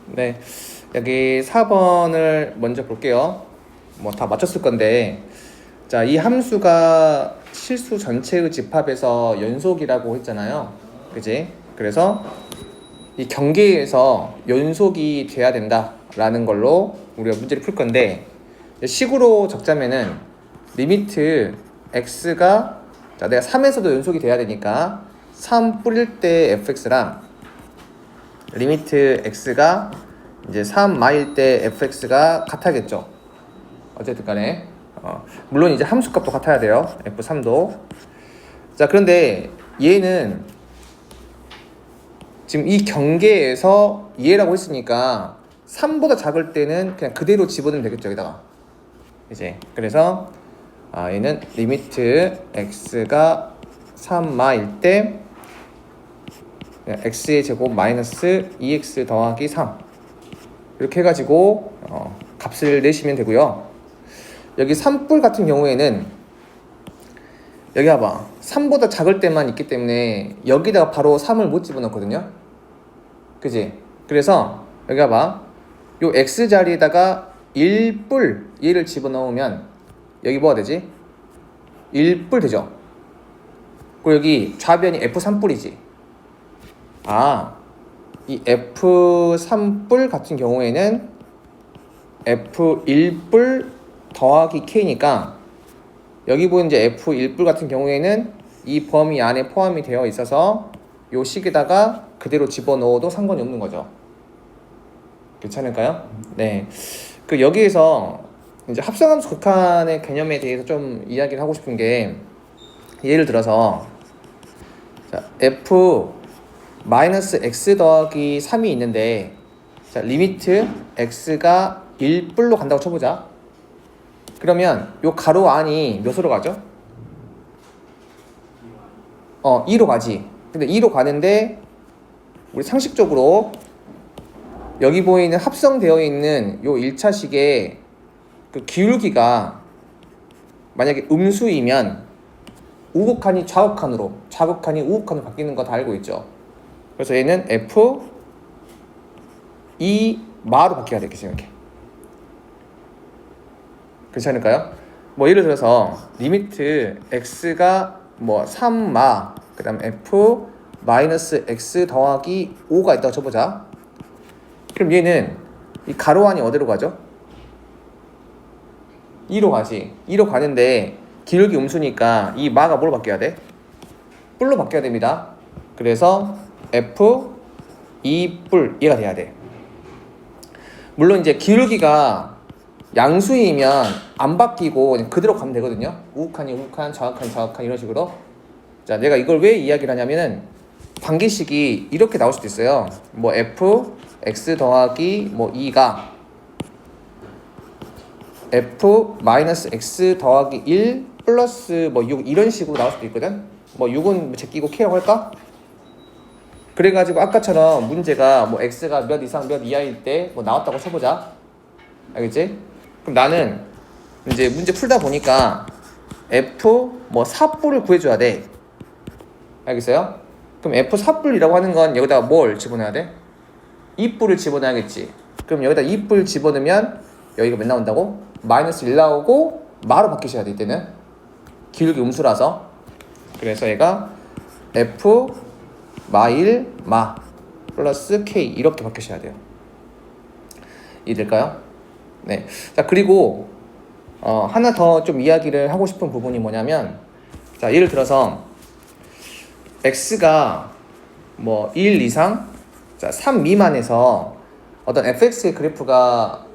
네, 여기 4번을 먼저 볼게요. 뭐 다 맞췄을 건데, 자, 이 함수가 실수 전체의 집합에서 연속이라고 했잖아요. 그지? 그래서 이 경계에서 연속이 돼야 된다라는 걸로 우리가 문제를 풀 건데, 식으로 적자면은 리미트 x가, 자, 내가 3에서도 연속이 돼야 되니까 3 뿌릴 때 fx랑 리미트 x가 이제 3마일 때 fx가 같아야겠죠. 어쨌든 간에 물론 이제 함수값도 같아야 돼요. f3도. 자, 그런데 얘는 지금 이 경계에서 얘라고 했으니까 3보다 작을 때는 그냥 그대로 집어넣으면 되겠죠. 여기다가 이제 그래서 얘는 리미트 x가 3마일 때 x의 제곱 마이너스 2x 더하기 3 이렇게 해가지고 값을 내시면 되고요. 여기 3뿔 같은 경우에는 여기 봐봐, 3보다 작을 때만 있기 때문에 여기다가 바로 3을 못 집어넣거든요. 그지? 그래서 여기 봐봐, 요 x 자리에다가 1뿔 얘를 집어넣으면 여기 뭐가 되지? 1뿔 되죠. 그리고 여기 좌변이 f3뿔이지. 이 f3뿔 같은 경우에는 f1뿔 더하기 k니까 여기 보이는 이제 f1뿔 같은 경우에는 이 범위 안에 포함이 되어 있어서 요 식에다가 그대로 집어넣어도 상관이 없는 거죠. 괜찮을까요? 네. 그 여기에서 이제 합성함수 극한의 개념에 대해서 좀 이야기를 하고 싶은 게, 예를 들어서 자, f 마이너스 x 더하기 3이 있는데, 자, 리미트 x가 1뿔로 간다고 쳐보자. 그러면 요 가로 안이 몇으로 가죠? 2로 가지. 근데 2로 가는데 우리 상식적으로 여기 보이는 합성되어 있는 요 1차식의 그 기울기가 만약에 음수이면 우극한이 좌극한으로, 좌극한이 우극한으로 바뀌는 거 다 알고 있죠. 그래서 얘는 f 2마로 바뀌어야 되겠어요. 이렇게. 괜찮을까요? 뭐 예를 들어서 리미트 x가 뭐 3마 그 다음 f 마이너스 x 더하기 5가 있다고 쳐보자. 그럼 얘는 이 가로 안이 어디로 가죠? 2로 가지. 2로 가는데 기울기 음수니까 이 마가 뭐로 바뀌어야 돼? 뿔로 바뀌어야 됩니다. 그래서 f 2뿔 얘가 돼야 돼. 물론 이제 기울기가 양수이면 안 바뀌고 그냥 그대로 가면 되거든요. 우극한이 우극한, 좌극한이 좌극한 이런 식으로. 자, 내가 이걸 왜 이야기를 하냐면은 방정식이 이렇게 나올 수도 있어요. 뭐 f x 더하기 뭐 2가 f 마이너스 x 더하기 1 플러스 뭐 6 이런 식으로 나올 수도 있거든. 뭐 6은 제끼고 k라고 할까? 그래가지고 아까처럼 문제가 뭐 x가 몇 이상 몇 이하일 때 뭐 나왔다고 쳐보자. 알겠지? 그럼 나는 이제 문제 풀다 보니까 f 뭐 4뿔을 구해줘야 돼. 알겠어요? 그럼 f 4뿔이라고 하는 건 여기다가 뭘 집어넣어야 돼? 2뿔을 집어넣어야겠지. 그럼 여기다 2뿔 집어넣으면 여기가 몇 나온다고? 마이너스 1 나오고 마로 바뀌셔야 돼. 이때는 기울기 음수라서. 그래서 얘가 f 마1 마 플러스 k 이렇게 바뀌셔야 돼요. 이해될까요? 네. 자, 그리고 하나 더 좀 이야기를 하고 싶은 부분이 뭐냐면, 자, 예를 들어서 x가 뭐 1 이상, 자, 3 미만에서 어떤 fx의 그래프가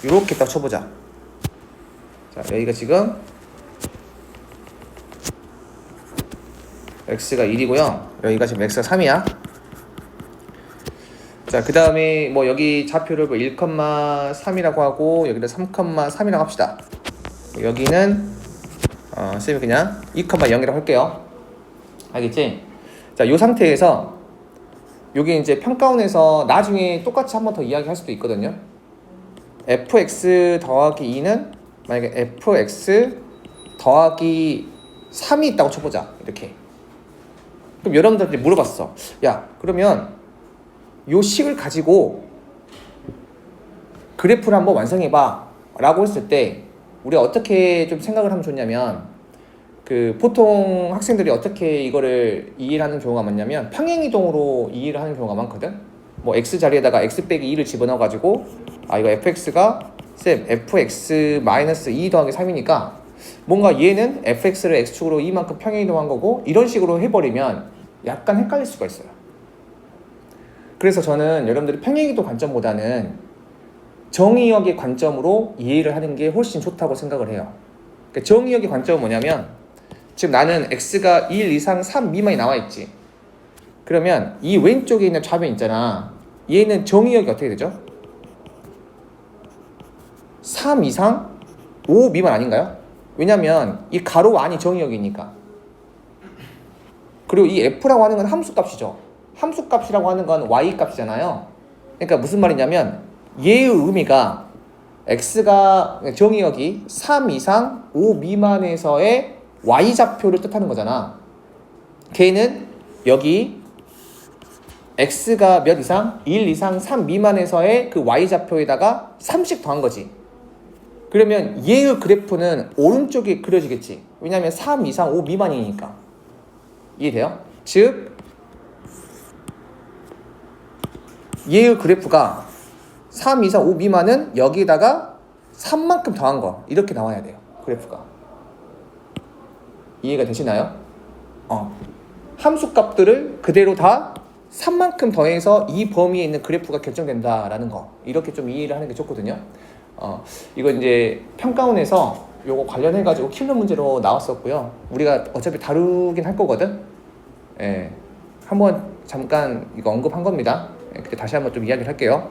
이렇게 딱 쳐보자. 자, 여기가 지금 x가 1이고요. 여기가 지금 x가 3이야. 자, 그 다음에 뭐 여기 좌표를 뭐 1,3이라고 하고 여기를 3,3이라고 합시다. 여기는 쌤이 그냥 2,0이라고 할게요. 알겠지? 자, 이 상태에서 여기 이제 평가원에서 나중에 똑같이 한 번 더 이야기할 수도 있거든요. fx 더하기 2는 만약에 fx 더하기 3이 있다고 쳐보자. 이렇게. 그럼 여러분들한테 물어봤어. 야, 그러면 요 식을 가지고 그래프를 한번 완성해봐 라고 했을 때 우리가 어떻게 좀 생각을 하면 좋냐면 그 보통 학생들이 어떻게 이거를 이해를 하는 경우가 많냐면 평행이동으로 이해를 하는 경우가 많거든. 뭐 x 자리에다가 x 빼기 2를 집어넣어 가지고 아 이거 fx가 쌤 fx-2 더하기 3이니까 뭔가 얘는 fx를 x축으로 이만큼 평행이동한 거고 이런 식으로 해버리면 약간 헷갈릴 수가 있어요. 그래서 저는 여러분들이 평행이동 관점보다는 정의역의 관점으로 이해를 하는 게 훨씬 좋다고 생각을 해요. 그러니까 정의역의 관점은 뭐냐면 지금 나는 x가 1 이상 3 미만이 나와 있지. 그러면 이 왼쪽에 있는 좌변 있잖아. 얘는 정의역이 어떻게 되죠? 3 이상 5 미만 아닌가요? 왜냐면 이 가로 안이 정의역이니까. 그리고 이 f라고 하는 건 함수값이죠. 함수값이라고 하는 건 y값이잖아요. 그러니까 무슨 말이냐면 얘의 의미가 x가 정의역이 3 이상 5 미만에서의 y좌표를 뜻하는 거잖아. 걔는 여기 x가 몇 이상? 1 이상 3 미만에서의 그 y좌표에다가 3씩 더한 거지. 그러면 얘의 그래프는 오른쪽에 그려지겠지. 왜냐면 3 이상 5 미만이니까. 이해돼요? 즉 얘의 그래프가 3 이상 5 미만은 여기에다가 3만큼 더한 거 이렇게 나와야 돼요. 그래프가. 이해가 되시나요? 함수값들을 그대로 다 3만큼 더해서 이 범위에 있는 그래프가 결정된다라는 거 이렇게 좀 이해를 하는 게 좋거든요. 이거 이제 평가원에서 요거 관련해가지고 킬러 문제로 나왔었고요. 우리가 어차피 다루긴 할 거거든. 예, 한번 잠깐 이거 언급한 겁니다. 예, 그때 다시 한번 좀 이야기를 할게요.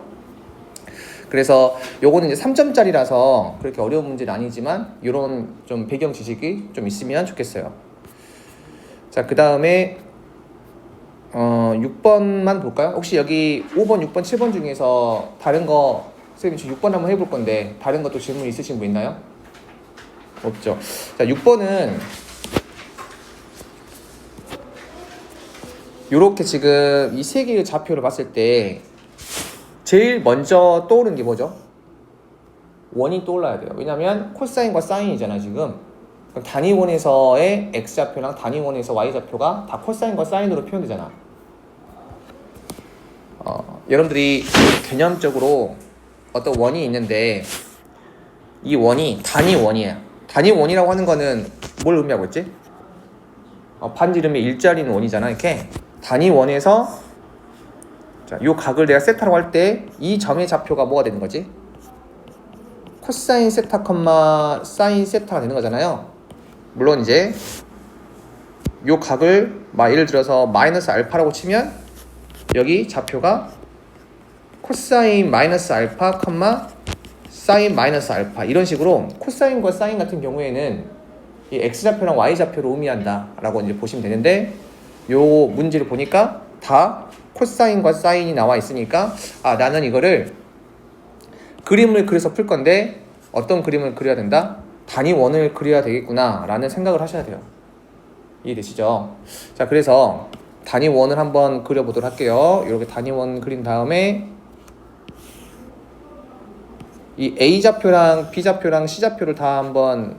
그래서 요거는 이제 3점짜리라서 그렇게 어려운 문제는 아니지만 요런 좀 배경 지식이 좀 있으면 좋겠어요. 자, 그 다음에 6번만 볼까요? 혹시 여기 5번, 6번, 7번 중에서 다른 거 선생님 지금 6번 한번 해볼 건데 다른 것도 질문 있으신 분 있나요? 없죠. 자, 6번은 요렇게 지금 이 세 개의 좌표를 봤을 때 제일 먼저 떠오르는 게 뭐죠? 원이 떠올라야 돼요. 왜냐면 코사인과 사인이잖아 지금. 그럼 단위원에서의 x좌표랑 단위원에서 y좌표가 다 코사인과 사인으로 표현되잖아. 여러분들이 개념적으로 어떤 원이 있는데 이 원이 단위원이에요. 단위원이라고 하는 거는 뭘 의미하고 있지? 반지름의 일자리는 원이잖아. 이렇게 단위원에서 자, 요 각을 내가 세타라고 할 때 이 점의 좌표가 뭐가 되는 거지? 코사인 세타, 사인 세타가 되는 거잖아요. 물론 이제 요 각을 예를 들어서 마이너스 알파라고 치면 여기 좌표가 코사인 마이너스 알파, 사인 마이너스 알파 이런 식으로 코사인과 사인 같은 경우에는 이 x좌표랑 y좌표를 의미한다 라고 이제 보시면 되는데 요 문제를 보니까 다 코사인과 사인이 나와 있으니까 나는 이거를 그림을 그려서 풀 건데 어떤 그림을 그려야 된다? 단위원을 그려야 되겠구나 라는 생각을 하셔야 돼요. 이해되시죠? 자, 그래서 단위원을 한번 그려보도록 할게요. 이렇게 단위원 그린 다음에 이 A좌표랑 B좌표랑 C좌표를 다 한번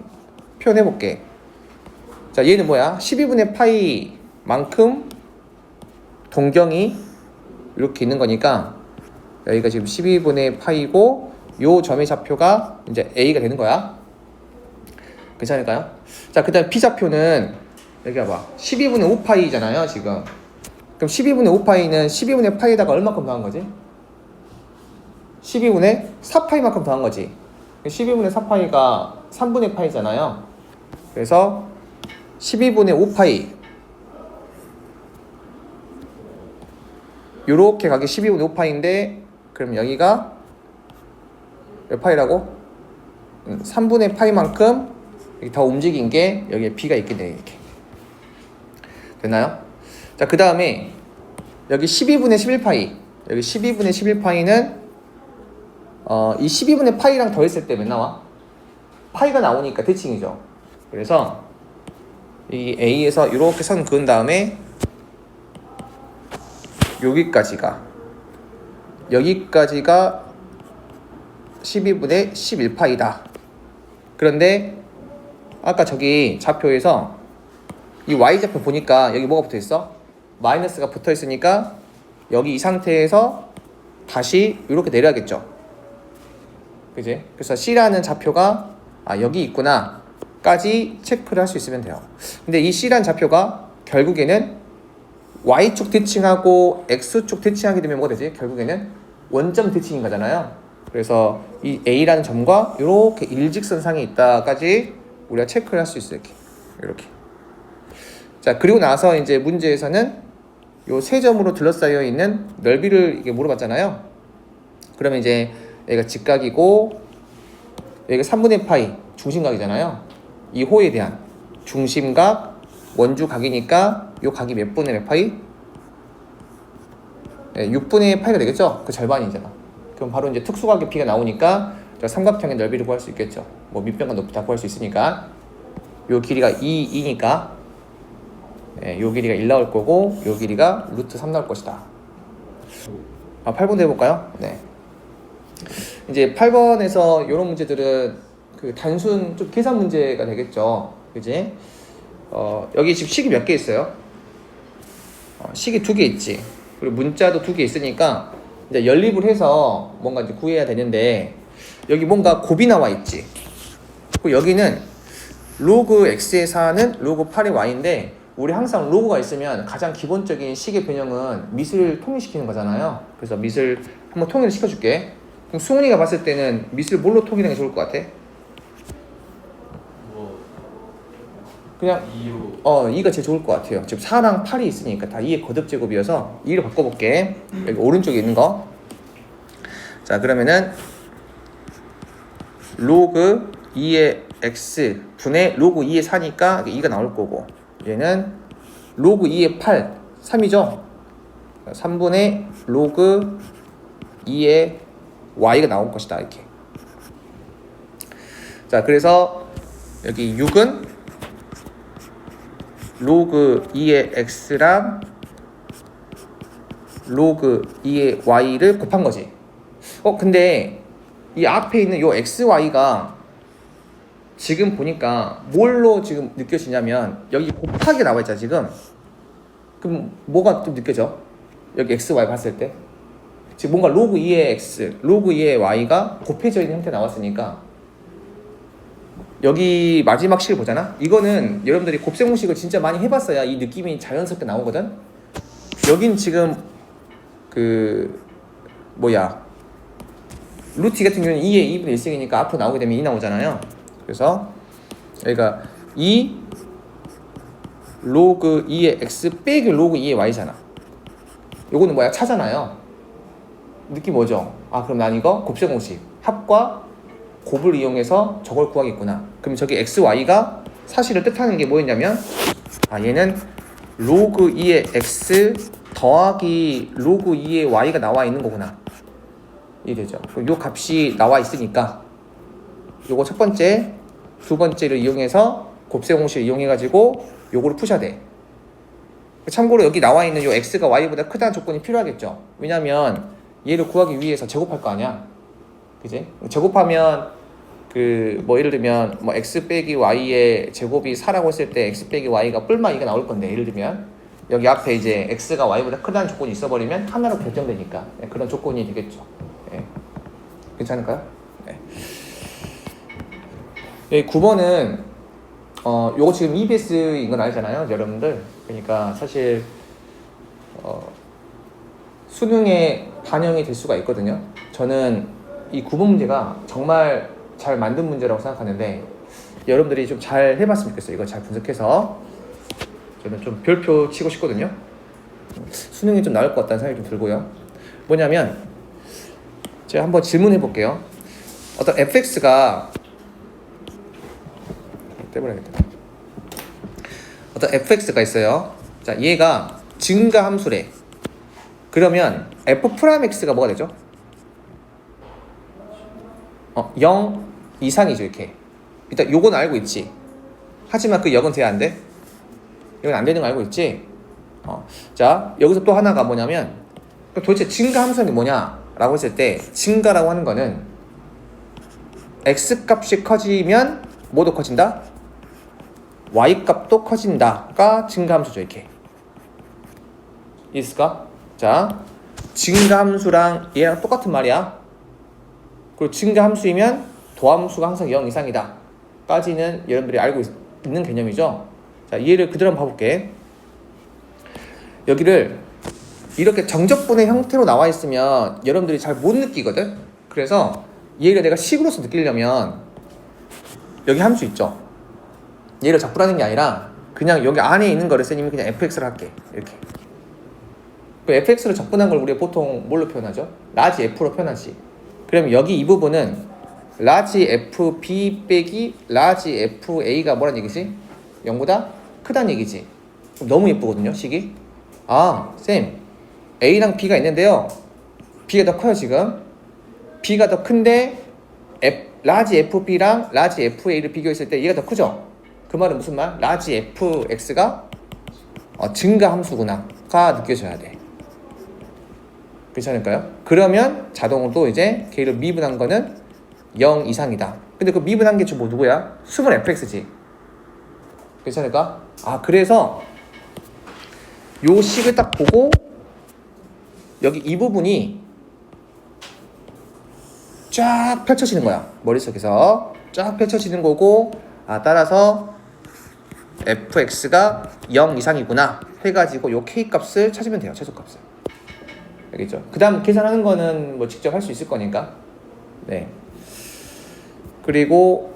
표현해 볼게. 자, 얘는 뭐야? 12분의 파이만큼 동경이 이렇게 있는 거니까 여기가 지금 12분의 파이고 요 점의 좌표가 이제 A가 되는 거야. 괜찮을까요? 자, 그 다음 B좌표는 여기 봐봐. 12분의 5파이잖아요 지금. 그럼 12분의 5파이는 12분의 파이에다가 얼마큼 더한 거지? 12분의 4파이만큼 더한 거지. 12분의 4파이가 3분의 파이잖아요. 그래서 12분의 5파이 요렇게 가게 12분의 5파이인데 그럼 여기가 몇 파이라고? 3분의 파이만큼 더 움직인 게 여기에 B가 있겠네. 이렇게 됐나요? 자, 그 다음에 여기 12분의 11파이 여기 12분의 11파이는 이 12분의 파이랑 더했을 때 몇 나와? 파이가 나오니까 대칭이죠. 그래서 이 A에서 이렇게 선 그은 다음에 여기까지가 12분의 11파이다. 그런데 아까 저기 좌표에서 이 y좌표 보니까 여기 뭐가 붙어 있어? 마이너스가 붙어 있으니까 여기 이 상태에서 다시 이렇게 내려야겠죠. 그지? 그래서 C라는 좌표가 여기 있구나 까지 체크를 할 수 있으면 돼요. 근데 이 C라는 좌표가 결국에는 Y축 대칭하고 X축 대칭하게 되면 뭐가 되지? 결국에는 원점 대칭인 거잖아요. 그래서 이 A라는 점과 이렇게 일직선상에 있다까지 우리가 체크를 할 수 있어요. 이렇게. 자, 그리고 나서 이제 문제에서는 요 세 점으로 둘러싸여 있는 넓이를 이게 물어봤잖아요. 그러면 이제 여기가 직각이고 여기가 3분의 파이 중심각이잖아요. 이 호에 대한 중심각 원주각이니까 요 각이 몇 분의 몇 파이? 네, 6분의 파이가 되겠죠? 그 절반이잖아. 그럼 바로 이제 특수각의 P가 나오니까 삼각형의 넓이를 구할 수 있겠죠. 뭐 밑변과 높이 다 구할 수 있으니까 요 길이가 2니까 요 길이가 1 나올 거고 요 길이가 루트 3 나올 것이다. 8번도 해볼까요? 네. 이제 8번에서 이런 문제들은 그 단순 좀 계산 문제가 되겠죠. 그지? 여기 지금 식이 몇 개 있어요? 식이 2개 있지. 그리고 문자도 2개 있으니까 이제 연립을 해서 뭔가 이제 구해야 되는데 여기 뭔가 곱이 나와 있지. 그리고 여기는 로그 x의 4는 로그 8의 y인데 우리 항상 로그가 있으면 가장 기본적인 식의 변형은 밑을 통일시키는 거잖아요. 그래서 밑을 한번 통일을 시켜줄게. 그럼 수은이가 봤을 때는 밑을 뭘로 통일하는 게 좋을 것 같아? 그냥 2로 2가 제일 좋을 것 같아요. 지금 4랑 8이 있으니까 다 2의 거듭제곱이어서 2로 바꿔볼게. 여기 오른쪽에 있는 거. 자, 그러면은 로그 2의 x 분의 로그 2의 4니까 2가 나올 거고 얘는 로그 2의 8 3이죠. 3분의 로그 2의 y가 나올 것이다. 이렇게. 자, 그래서 여기 6은 로그 2의 x랑 로그 2의 y를 곱한 거지. 근데 이 앞에 있는 요 xy가 지금 보니까 뭘로 지금 느껴지냐면 여기 곱하기 나와 있잖아 지금. 그럼 뭐가 좀 느껴져? 여기 xy 봤을 때 지금 뭔가 로그 2의 x, 로그 2의 y가 곱해져 있는 형태 나왔으니까 여기 마지막 식을 보잖아? 이거는 여러분들이 곱셈공식을 진짜 많이 해봤어야 이 느낌이 자연스럽게 나오거든? 여긴 지금 루트 같은 경우는 2의 2분의 1승이니까 앞으로 나오게 되면 2 나오잖아요. 그래서 여기가 2 로그 2의 x 빼기 로그 2의 y잖아. 요거는 뭐야? 차잖아요. 느낌 뭐죠? 그럼 난 이거 곱셈공식 합과 곱을 이용해서 저걸 구하겠구나. 그럼 저기 xy가 사실을 뜻하는 게 뭐였냐면 얘는 로그 2의 x 더하기 로그 2의 y가 나와 있는 거구나. 이해되죠? 그럼 요 값이 나와 있으니까 요거 첫 번째, 두 번째를 이용해서 곱셈공식을 이용해가지고 요거를 푸셔야 돼. 참고로 여기 나와 있는 요 x가 y보다 크다는 조건이 필요하겠죠. 왜냐면 얘를 구하기 위해서 제곱할 거 아니야. 그지? 제곱하면 예를 들면 x 빼기 y의 제곱이 4라고 했을 때 x 빼기 y가 뿔마 2가 나올 건데 예를 들면 여기 앞에 이제 x가 y보다 크다는 조건이 있어버리면 하나로 결정되니까 그런 조건이 되겠죠. 괜찮을까요? 여기 9번은 요거 지금 EBS인 건 알잖아요, 여러분들. 그러니까 사실 수능에 반영이 될 수가 있거든요. 저는 이 9번 문제가 정말 잘 만든 문제라고 생각하는데 여러분들이 좀 잘 해봤으면 좋겠어요. 이거 잘 분석해서 저는 좀 별표 치고 싶거든요. 수능이 좀 나올 것 같다는 생각이 좀 들고요. 뭐냐면 제가 한번 질문해 볼게요. 어떤 fx가 떼버려야겠다. 어떤 fx가 있어요. 자, 얘가 증가 함수래. 그러면 f'(x가 뭐가 되죠? 0 이상이죠, 이렇게. 일단 요건 알고 있지. 하지만 그 0은 돼야 안 돼? 이건 안 되는 거 알고 있지? 자, 여기서 또 하나가 뭐냐면 도대체 증가 함수는 뭐냐? 라고 했을 때 증가라고 하는 거는 x 값이 커지면 뭐도 커진다? y 값도 커진다가 증가함수죠. 이렇게 있을까? 자, 증가함수랑 얘랑 똑같은 말이야. 그리고 증가함수이면 도함수가 항상 0 이상이다 까지는 여러분들이 알고 있는 개념이죠. 자, 얘를 그대로 한번 봐볼게. 여기를 이렇게 정적분의 형태로 나와 있으면 여러분들이 잘 못 느끼거든. 그래서 얘를 내가 식으로서 느끼려면 여기 함수 있죠. 얘를 적분하는 게 아니라 그냥 여기 안에 있는 거를 쌤님이 그냥 fx를 할게. 이렇게. 그 fx를 적분한 걸 우리가 보통 뭘로 표현하죠? 라지 f로 표현하지. 그럼 여기 이 부분은 라지 fb 빼기 라지 fa가 뭐란 얘기지? 0보다 크다는 얘기지. 너무 예쁘거든요, 식이. 아, 쌤, a랑 b가 있는데요. b가 더 커요, 지금. b가 더 큰데 라지 fb랑 라지 fa를 비교했을 때 얘가 더 크죠? 그 말은 무슨 말? 라지 fx가 증가함수구나가 느껴져야 돼. 괜찮을까요? 그러면 자동으로 이제 걔를 미분한 거는 0 이상이다. 근데 그 미분한 게 뭐 누구야? 수분 fx지. 괜찮을까? 아, 그래서 요 식을 딱 보고 여기 이 부분이 쫙 펼쳐지는 거야. 머릿속에서 쫙 펼쳐지는 거고, 아, 따라서 fx가 0 이상이구나 해가지고 요 k 값을 찾으면 돼요. 최소값을. 알겠죠? 그 다음 계산하는 거는 뭐 직접 할 수 있을 거니까. 네. 그리고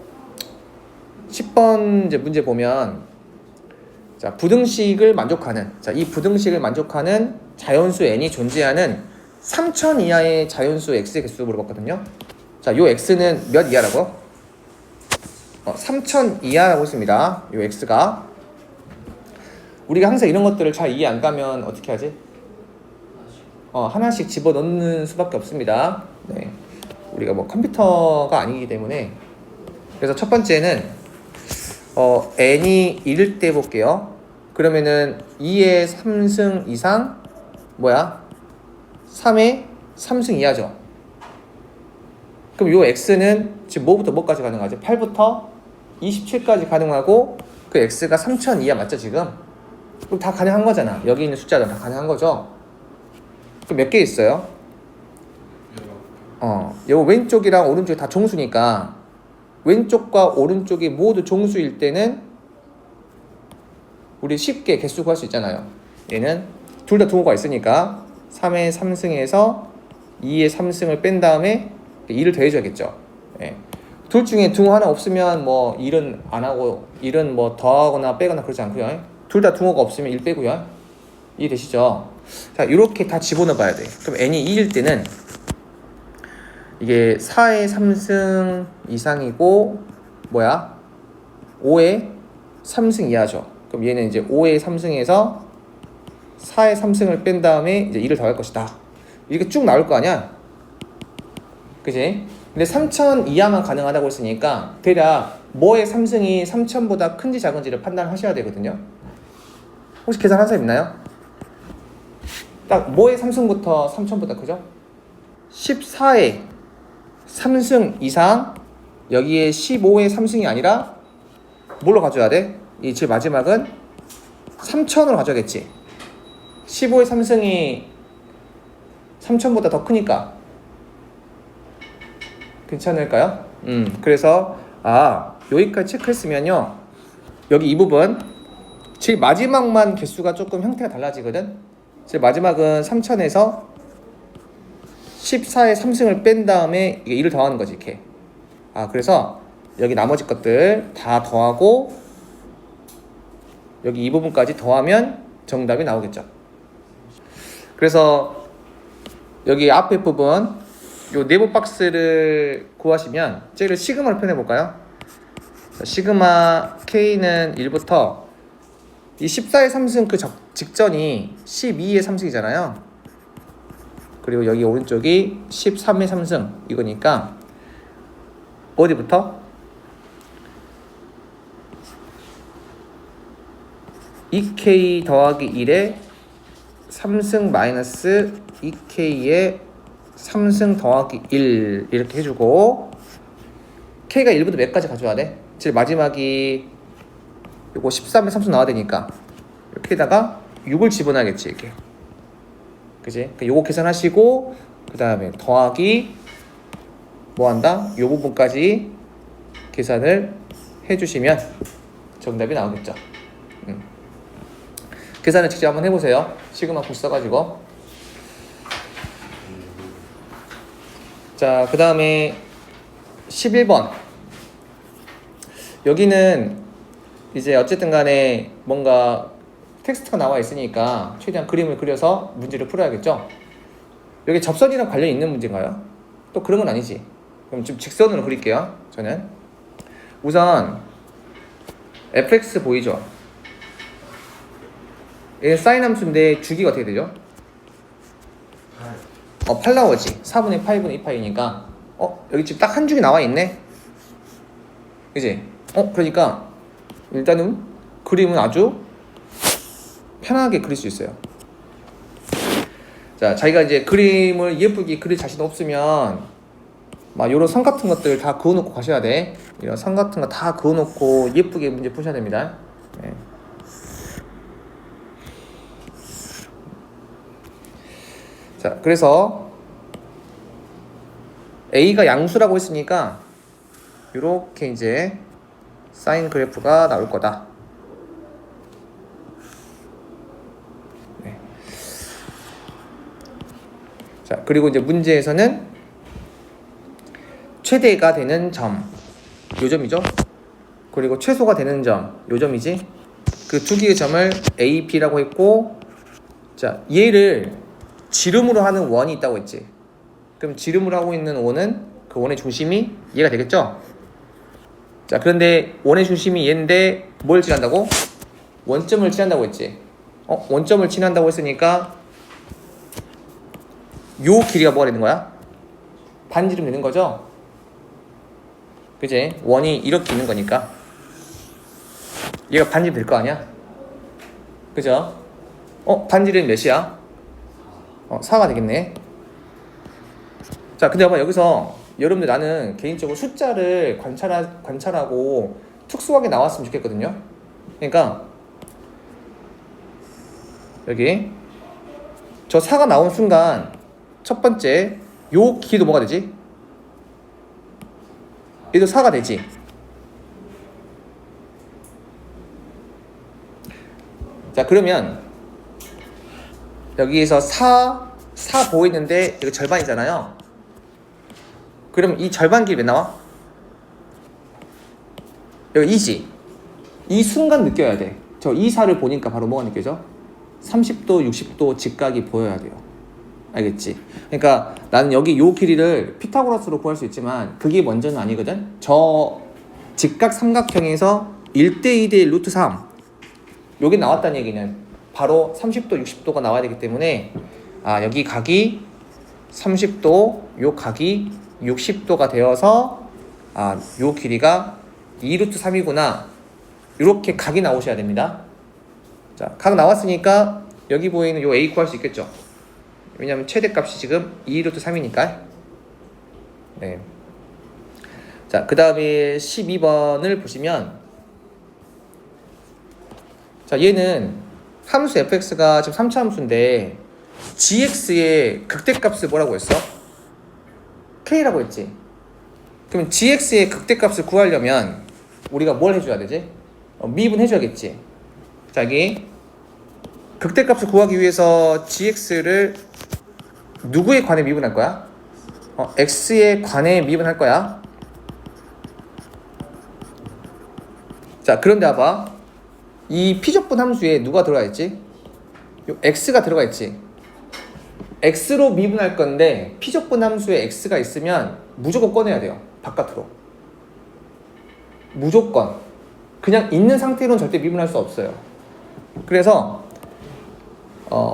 10번 이제 문제 보면, 자, 부등식을 만족하는, 자, 이 부등식을 만족하는 자연수 n이 존재하는 3000 이하의 자연수 x의 개수를 물어봤거든요. 자, 요 x는 몇 이하라고? 3000 이하라고 했습니다. 요 x가. 우리가 항상 이런 것들을 잘 이해 안 가면 어떻게 하지? 하나씩 집어넣는 수밖에 없습니다. 네. 우리가 뭐 컴퓨터가 아니기 때문에. 그래서 첫 번째는 n이 1일 때 볼게요. 그러면은 2의 3승 이상 뭐야? 3의 3승 이하죠. 그럼 요 x는 지금 뭐부터 뭐까지 가능하죠? 8부터 27까지 가능하고 그 x가 3000 이하 맞죠 지금? 그럼 다 가능한 거잖아. 여기 있는 숫자들 다 가능한 거죠. 그럼 몇 개 있어요? 요 왼쪽이랑 오른쪽이 다 종수니까 왼쪽과 오른쪽이 모두 종수일 때는 우리 쉽게 개수 구할 수 있잖아요. 얘는 둘 다 등호가 있으니까 3의 3승에서 2의 3승을 뺀 다음에 2를 더해줘야겠죠. 예. 둘 중에 등호 하나 없으면 뭐 1은 안 하고 1은 뭐 더하거나 빼거나 그러지 않고요. 둘 다 등호가 없으면 1 빼고요. 이해되시죠? 자, 이렇게 다 집어넣어 봐야 돼. 그럼 n이 2일 때는 이게 4의 3승 이상이고 뭐야? 5의 3승 이하죠. 그럼 얘는 이제 5의 3승에서 4의 3승을 뺀 다음에 이제 2를 더할 것이다. 이렇게 쭉 나올 거 아니야? 그지? 근데 3000 이하만 가능하다고 했으니까 대략 뭐의 3승이 3000보다 큰지 작은지를 판단하셔야 되거든요. 혹시 계산한 사람 있나요? 딱 뭐의 3승부터 3000보다 크죠? 14의 3승 이상, 여기에 15의 3승이 아니라 뭘로 가져야 돼? 이 제일 마지막은 3000으로 가져야겠지. 15의 3승이 3000보다 더 크니까 괜찮을까요? 그래서 여기까지 체크했으면요, 여기 이 부분 제일 마지막만 개수가 조금 형태가 달라지거든. 제일 마지막은 3000에서 14의 3승을 뺀 다음에 이게 1을 더하는 거지, 이렇게. 그래서 여기 나머지 것들 다 더하고 여기 이 부분까지 더하면 정답이 나오겠죠. 그래서 여기 앞에 부분 요 네모 박스를 구하시면 쟤를 시그마로 표현해 볼까요? 시그마 K는 1부터 이 14의 3승 그 직전이 12의 3승이잖아요. 그리고 여기 오른쪽이 13의 3승 이거니까 어디부터? 2K 더하기 1에 3승 마이너스 2K에 3승 더하기 1 이렇게 해주고, K가 1부터 몇 가지 가져와야 돼? 제일 마지막이 요거 13에 30 나와야 되니까 이렇게다가 6을 집어넣어야겠지 이렇게. 그지? 그러니까 요거 계산하시고 그 다음에 더하기 뭐 한다? 요 부분까지 계산을 해주시면 정답이 나오겠죠. 계산을 직접 한번 해보세요. 시그마 써가지고. 자, 그 다음에 11번. 여기는 이제 어쨌든 간에 뭔가 텍스트가 나와 있으니까 최대한 그림을 그려서 문제를 풀어야겠죠. 여기 접선이랑 관련이 있는 문제인가요? 또 그런 건 아니지. 그럼 지금 직선으로 그릴게요. 저는 우선 fx 보이죠? 얘는 사인 함수인데 주기가 어떻게 되죠? 8 나오지. 4분의 8분의 2파이니까 여기 지금 딱 한 줄이 나와 있네. 그지? 그러니까 일단은 그림은 아주 편하게 그릴 수 있어요. 자, 자기가 이제 그림을 예쁘게 그릴 자신 없으면 막 이런 선 같은 것들 다 그어놓고 가셔야 돼. 이런 선 같은 거 다 그어놓고 예쁘게 문제 푸셔야 됩니다. 네. 자, 그래서 A가 양수라고 했으니까 이렇게 이제 사인 그래프가 나올 거다. 네. 자, 그리고 이제 문제에서는 최대가 되는 점, 요 점이죠. 그리고 최소가 되는 점, 요 점이지. 그 두 개의 점을 A, B라고 했고, 자, 얘를 지름으로 하는 원이 있다고 했지. 그럼 지름으로 하고 있는 원은 그 원의 중심이 얘가 되겠죠. 자, 그런데 원의 중심이 얘인데 뭘 칠한다고? 원점을 칠한다고 했지. 원점을 칠한다고 했으니까 요 길이가 뭐가 되는 거야? 반지름 되는 거죠. 그지? 원이 이렇게 있는 거니까 얘가 반지름 될 거 아니야? 그죠? 반지름 몇이야? 4가 되겠네. 자, 근데 아마 여기서 여러분들 나는 개인적으로 숫자를 관찰하고 특수하게 나왔으면 좋겠거든요. 그러니까 여기 저 4가 나온 순간 첫 번째 요 길이도 뭐가 되지? 얘도 4가 되지. 자, 그러면 여기에서 4 보이는데 여기 절반이잖아요. 그럼 이 절반 길이 왜 나와? 여기 2지. 이 순간 느껴야 돼. 저 이 4를 보니까 바로 뭐가 느껴져? 30도, 60도 직각이 보여야 돼요. 알겠지? 그러니까 나는 여기 요 길이를 피타고라스로 구할 수 있지만 그게 먼저는 아니거든. 저 직각 삼각형에서 1대 2대 루트 3 요게 나왔다는 얘기는 바로 30도, 60도가 나와야 되기 때문에 여기 각이 30도, 요 각이 60도가 되어서 요 길이가 2루트 3이구나. 이렇게 각이 나오셔야 됩니다. 자, 각 나왔으니까 여기 보이는 요 A 구할 수 있겠죠. 왜냐면 최대값이 지금 2루트 3이니까. 네. 자, 그 다음에 12번을 보시면, 자, 얘는 함수 fx가 지금 3차 함수인데 gx의 극대값을 뭐라고 했어? k라고 했지. 그럼 gx의 극대값을 구하려면 우리가 뭘 해줘야 되지? 미분 해줘야겠지. 자, 여기 극대값을 구하기 위해서 gx를 누구에 관해 미분할 거야? x에 관해 미분할 거야. 자, 그런데 봐봐. 이 피적분 함수에 누가 들어가 있지? 요 x가 들어가 있지. x로 미분할 건데 피적분 함수에 x가 있으면 무조건 꺼내야 돼요. 바깥으로. 무조건. 그냥 있는 상태로는 절대 미분할 수 없어요. 그래서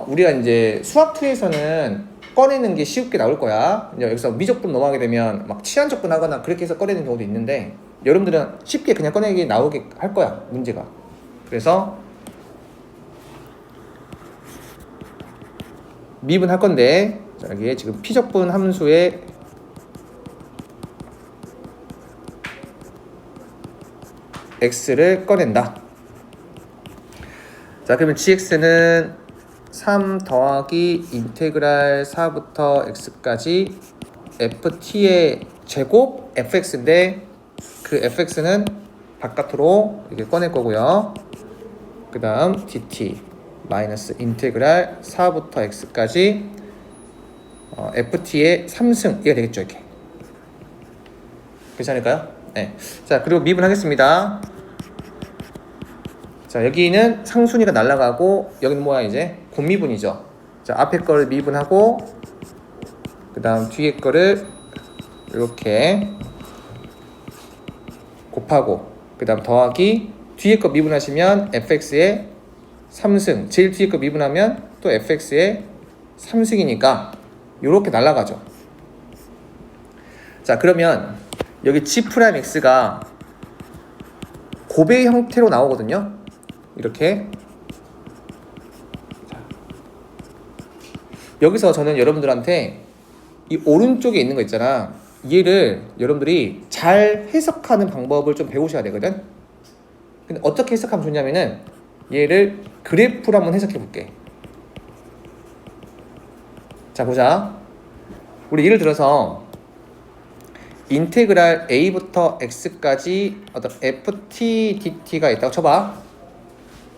우리가 이제 수학2에서는 꺼내는 게 쉽게 나올 거야. 이제 여기서 미적분 넘어가게 되면 막 치환적분 하거나 그렇게 해서 꺼내는 경우도 있는데 여러분들은 쉽게 그냥 꺼내게 나오게 할 거야, 문제가. 그래서 미분할 건데, 자, 여기에 지금 피적분 함수에 x를 꺼낸다. 자, 그러면 gx는 3 더하기 인테그랄 4부터 x까지 ft의 제곱 fx인데 그 fx는 바깥으로 이렇게 꺼낼 거고요. 그 다음 dt 마이너스 인테그랄 4부터 x까지 ft의 3승 이게 되겠죠. 이렇게 괜찮을까요? 네. 자, 그리고 미분하겠습니다. 자, 여기는 상순위가 날아가고 여기는 뭐야 이제 곱미분이죠. 자, 앞에 거를 미분하고 그 다음 뒤에 거를 이렇게 곱하고 그 다음 더하기 뒤에 거 미분하시면 fx의 3승 제일 뒤에 거 미분하면 또 fx의 3승이니까 이렇게 날아가죠. 자, 그러면 여기 g'x가 곱의 형태로 나오거든요. 이렇게. 자, 여기서 저는 여러분들한테 이 오른쪽에 있는 거 있잖아. 얘를 여러분들이 잘 해석하는 방법을 좀 배우셔야 되거든. 근데 어떻게 해석하면 좋냐면은 얘를 그래프로 한번 해석해 볼게. 자, 보자. 우리 예를 들어서 인테그랄 a부터 x까지 어떤 ft dt가 있다고 쳐봐.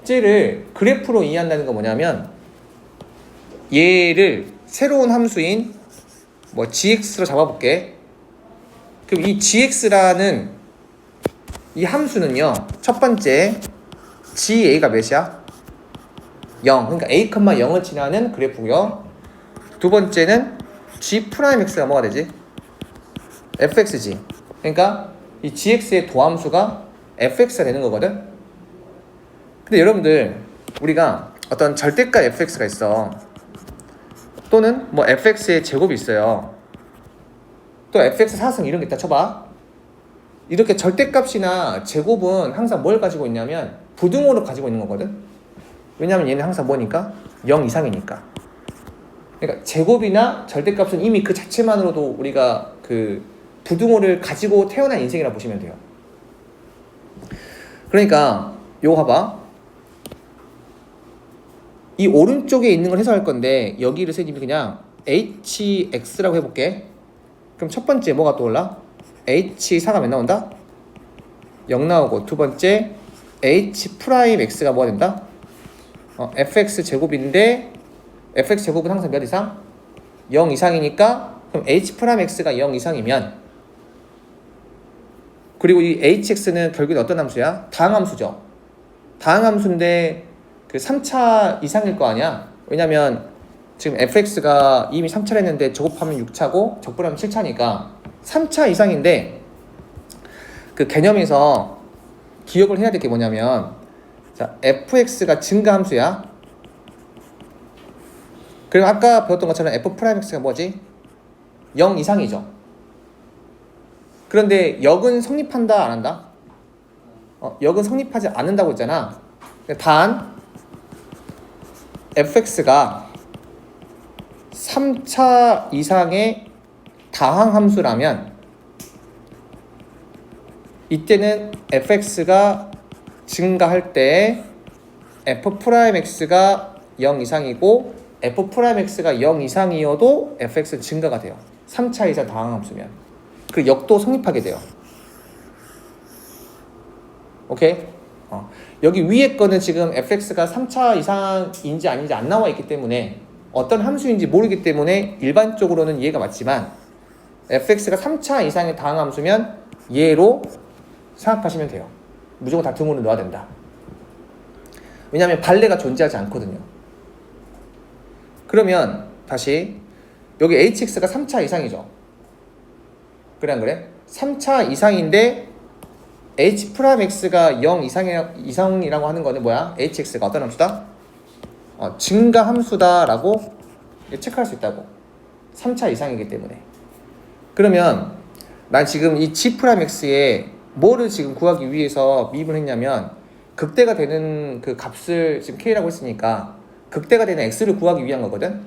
쟤를 그래프로 이해한다는 건 뭐냐면 얘를 새로운 함수인 뭐 gx로 잡아볼게. 그럼 이 gx라는 이 함수는요, 첫 번째 ga가 몇이야? 0. 그러니까 a, 0을 지나는 그래프고요. 두 번째는 g'x가 뭐가 되지? fx지. 그러니까 이 gx의 도함수가 fx가 되는 거거든. 근데 여러분들 우리가 어떤 절대값 fx가 있어. 또는 뭐 fx의 제곱이 있어요. 또 fx 4승 이런 게 있다 쳐봐. 이렇게 절대값이나 제곱은 항상 뭘 가지고 있냐면 부등호를 가지고 있는 거거든. 왜냐면 얘는 항상 뭐니까? 0 이상이니까. 그러니까 제곱이나 절대값은 이미 그 자체만으로도 우리가 그 부등호를 가지고 태어난 인생이라 보시면 돼요. 그러니까 요거 봐봐. 이 오른쪽에 있는 걸 해석할 건데 여기를 선생님이 그냥 hx라고 해볼게. 그럼 첫 번째 뭐가 떠올라? h4가 몇 나온다? 0 나오고 두 번째 h'x가 뭐가 된다? fx 제곱인데 fx 제곱은 항상 몇 이상? 0 이상이니까 그럼 h'x가 0 이상이면 그리고 이 hx는 결국엔 어떤 함수야? 다항함수죠. 다항함수인데 그 3차 이상일 거 아니야? 왜냐면 지금 fx가 이미 3차를 했는데 제곱하면 6차고 적분하면 7차니까 3차 이상인데 그 개념에서 기억을 해야 될 게 뭐냐면 자, fx가 증가함수야. 그리고 아까 배웠던 것처럼 f'x가 뭐지? 0 이상이죠. 그런데 역은 성립한다 안 한다? 역은 성립하지 않는다고 했잖아. 단 fx가 3차 이상의 다항함수라면 이때는 fx가 증가할 때 f'x가 0 이상이고 f'x가 0 이상이어도 fx는 증가가 돼요. 3차 이상 다항함수면. 그 역도 성립하게 돼요. 오케이? 여기 위에 거는 지금 fx가 3차 이상인지 아닌지 안 나와 있기 때문에 어떤 함수인지 모르기 때문에 일반적으로는 이해가 맞지만 fx가 3차 이상의 다항함수면 얘로 생각하시면 돼요. 무조건 다 등호를 넣어야 된다. 왜냐하면 발레가 존재하지 않거든요. 그러면 다시 여기 hx가 3차 이상이죠. 그래 안 그래? 3차 이상인데 h'x가 0 이상이라고 하는 거는 뭐야? hx가 어떤 함수다? 증가 함수다라고 체크할 수 있다고. 3차 이상이기 때문에. 그러면 난 지금 이 g'x에 뭐를 지금 구하기 위해서 미분했냐면 극대가 되는 그 값을 지금 k라고 했으니까 극대가 되는 x를 구하기 위한 거거든.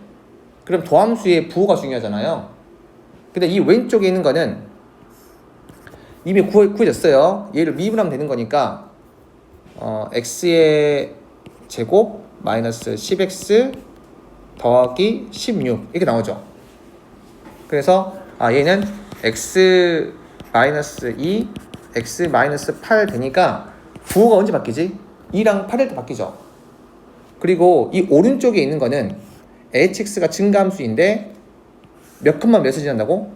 그럼 도함수의 부호가 중요하잖아요. 근데 이 왼쪽에 있는 거는 이미 구해졌어요. 얘를 미분하면 되는 거니까 x의 제곱 마이너스 10x 더하기 16 이렇게 나오죠. 그래서 얘는 x 마이너스 2 x 마이너스 8 되니까 부호가 언제 바뀌지? 2랑 8일 때 바뀌죠. 그리고 이 오른쪽에 있는 거는 hx가 증가함수인데 몇 컴마 몇을 지난다고?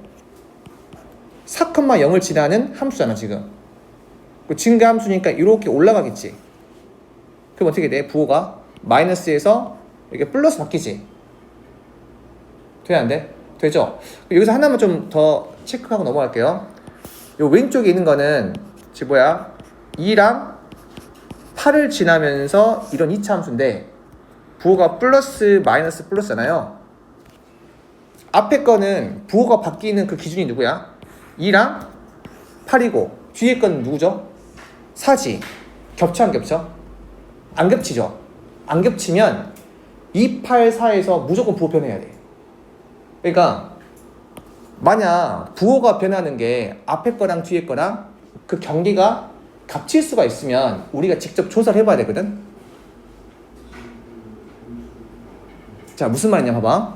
4,0을 지나는 함수잖아 지금. 그 증가함수니까 이렇게 올라가겠지. 그럼 어떻게 돼? 부호가 마이너스에서 이렇게 플러스 바뀌지. 돼 안 돼? 되죠? 여기서 하나만 좀 더 체크하고 넘어갈게요. 요 왼쪽에 있는 거는 지금 뭐야? 2랑 8을 지나면서 이런 2차 함수인데 부호가 플러스 마이너스 플러스잖아요. 앞에 거는 부호가 바뀌는 그 기준이 누구야? 2랑 8이고 뒤에 건 누구죠? 4지. 겹쳐 안 겹쳐? 안 겹치죠. 안 겹치면 2, 8, 4에서 무조건 부호 변해야 돼. 그러니까 만약 부호가 변하는 게 앞에 거랑 뒤에 거랑 그 경계가 겹칠 수가 있으면 우리가 직접 조사를 해봐야 되거든. 자, 무슨 말이냐 봐봐.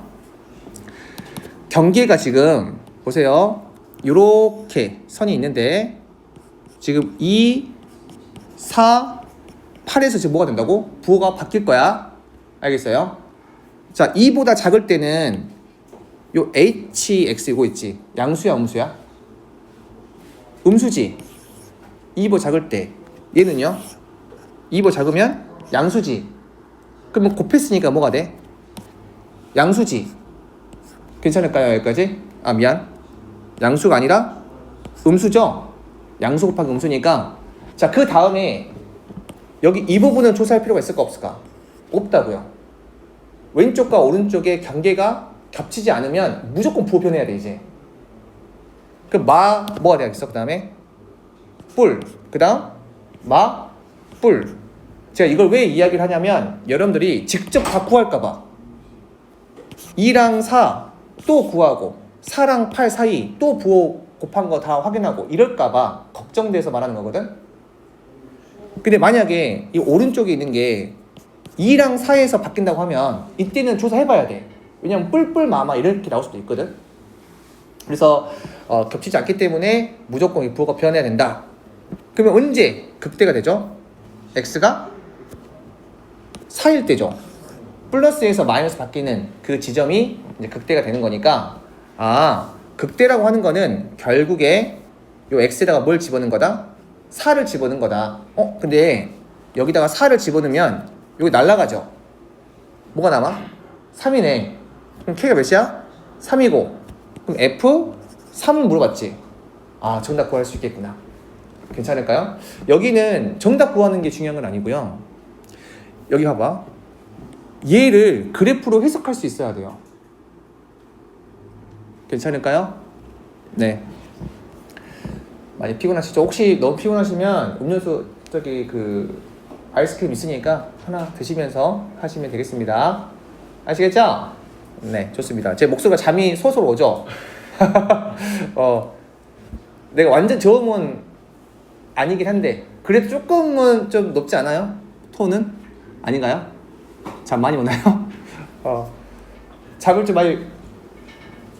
경계가 지금 보세요. 요렇게 선이 있는데 지금 2, 4, 8에서 지금 뭐가 된다고? 부호가 바뀔 거야. 알겠어요? 자, 2보다 작을 때는 요 hx 이거 있지. 양수야 음수야? 음수지. 2보 작을 때 얘는요? 2보 작으면 양수지. 그러면 곱했으니까 뭐가 돼? 양수지. 괜찮을까요? 여기까지? 미안. 양수가 아니라 음수죠? 양수 곱하기 음수니까. 자, 그 다음에 여기 이 부분은 조사할 필요가 있을까 없을까? 없다고요. 왼쪽과 오른쪽의 경계가 겹치지 않으면 무조건 부호 변해야 돼 이제. 그 뭐가 돼야겠어? 그 다음에 뿔. 그 다음 뿔. 제가 이걸 왜 이야기를 하냐면 여러분들이 직접 다 구할까봐 2랑 4 또 구하고 4랑 8 사이 또 부호 곱한 거 다 확인하고 이럴까봐 걱정돼서 말하는 거거든. 근데 만약에 이 오른쪽에 있는 게 2랑 4에서 바뀐다고 하면 이때는 조사해봐야 돼. 왜냐면 뿔뿔 마마 이렇게 나올 수도 있거든. 그래서 겹치지 않기 때문에 무조건 이 부호가 변해야 된다. 그러면 언제 극대가 되죠? x가 4일 때죠. 플러스에서 마이너스 바뀌는 그 지점이 이제 극대가 되는 거니까 극대라고 하는 거는 결국에 요 x에다가 뭘 집어넣은 거다? 4를 집어넣은 거다. 근데 여기다가 4를 집어넣으면 여기 날라가죠. 뭐가 남아? 3이네. 그럼 k가 몇이야? 3이고 그럼 f 3은 물어봤지. 정답 구할 수 있겠구나. 괜찮을까요? 여기는 정답 구하는 게 중요한 건 아니고요. 여기 봐봐. 얘를 그래프로 해석할 수 있어야 돼요. 괜찮을까요? 네. 많이 피곤하시죠? 혹시 너무 피곤하시면 음료수 저기 그 아이스크림 있으니까 하나 드시면서 하시면 되겠습니다. 아시겠죠? 네, 좋습니다. 제 목소리가 잠이 솔솔 오죠? 내가 완전 저음은 아니긴 한데 그래도 조금은 좀 높지 않아요? 톤은? 아닌가요? 잠 많이 오나요? 잠을 좀 많이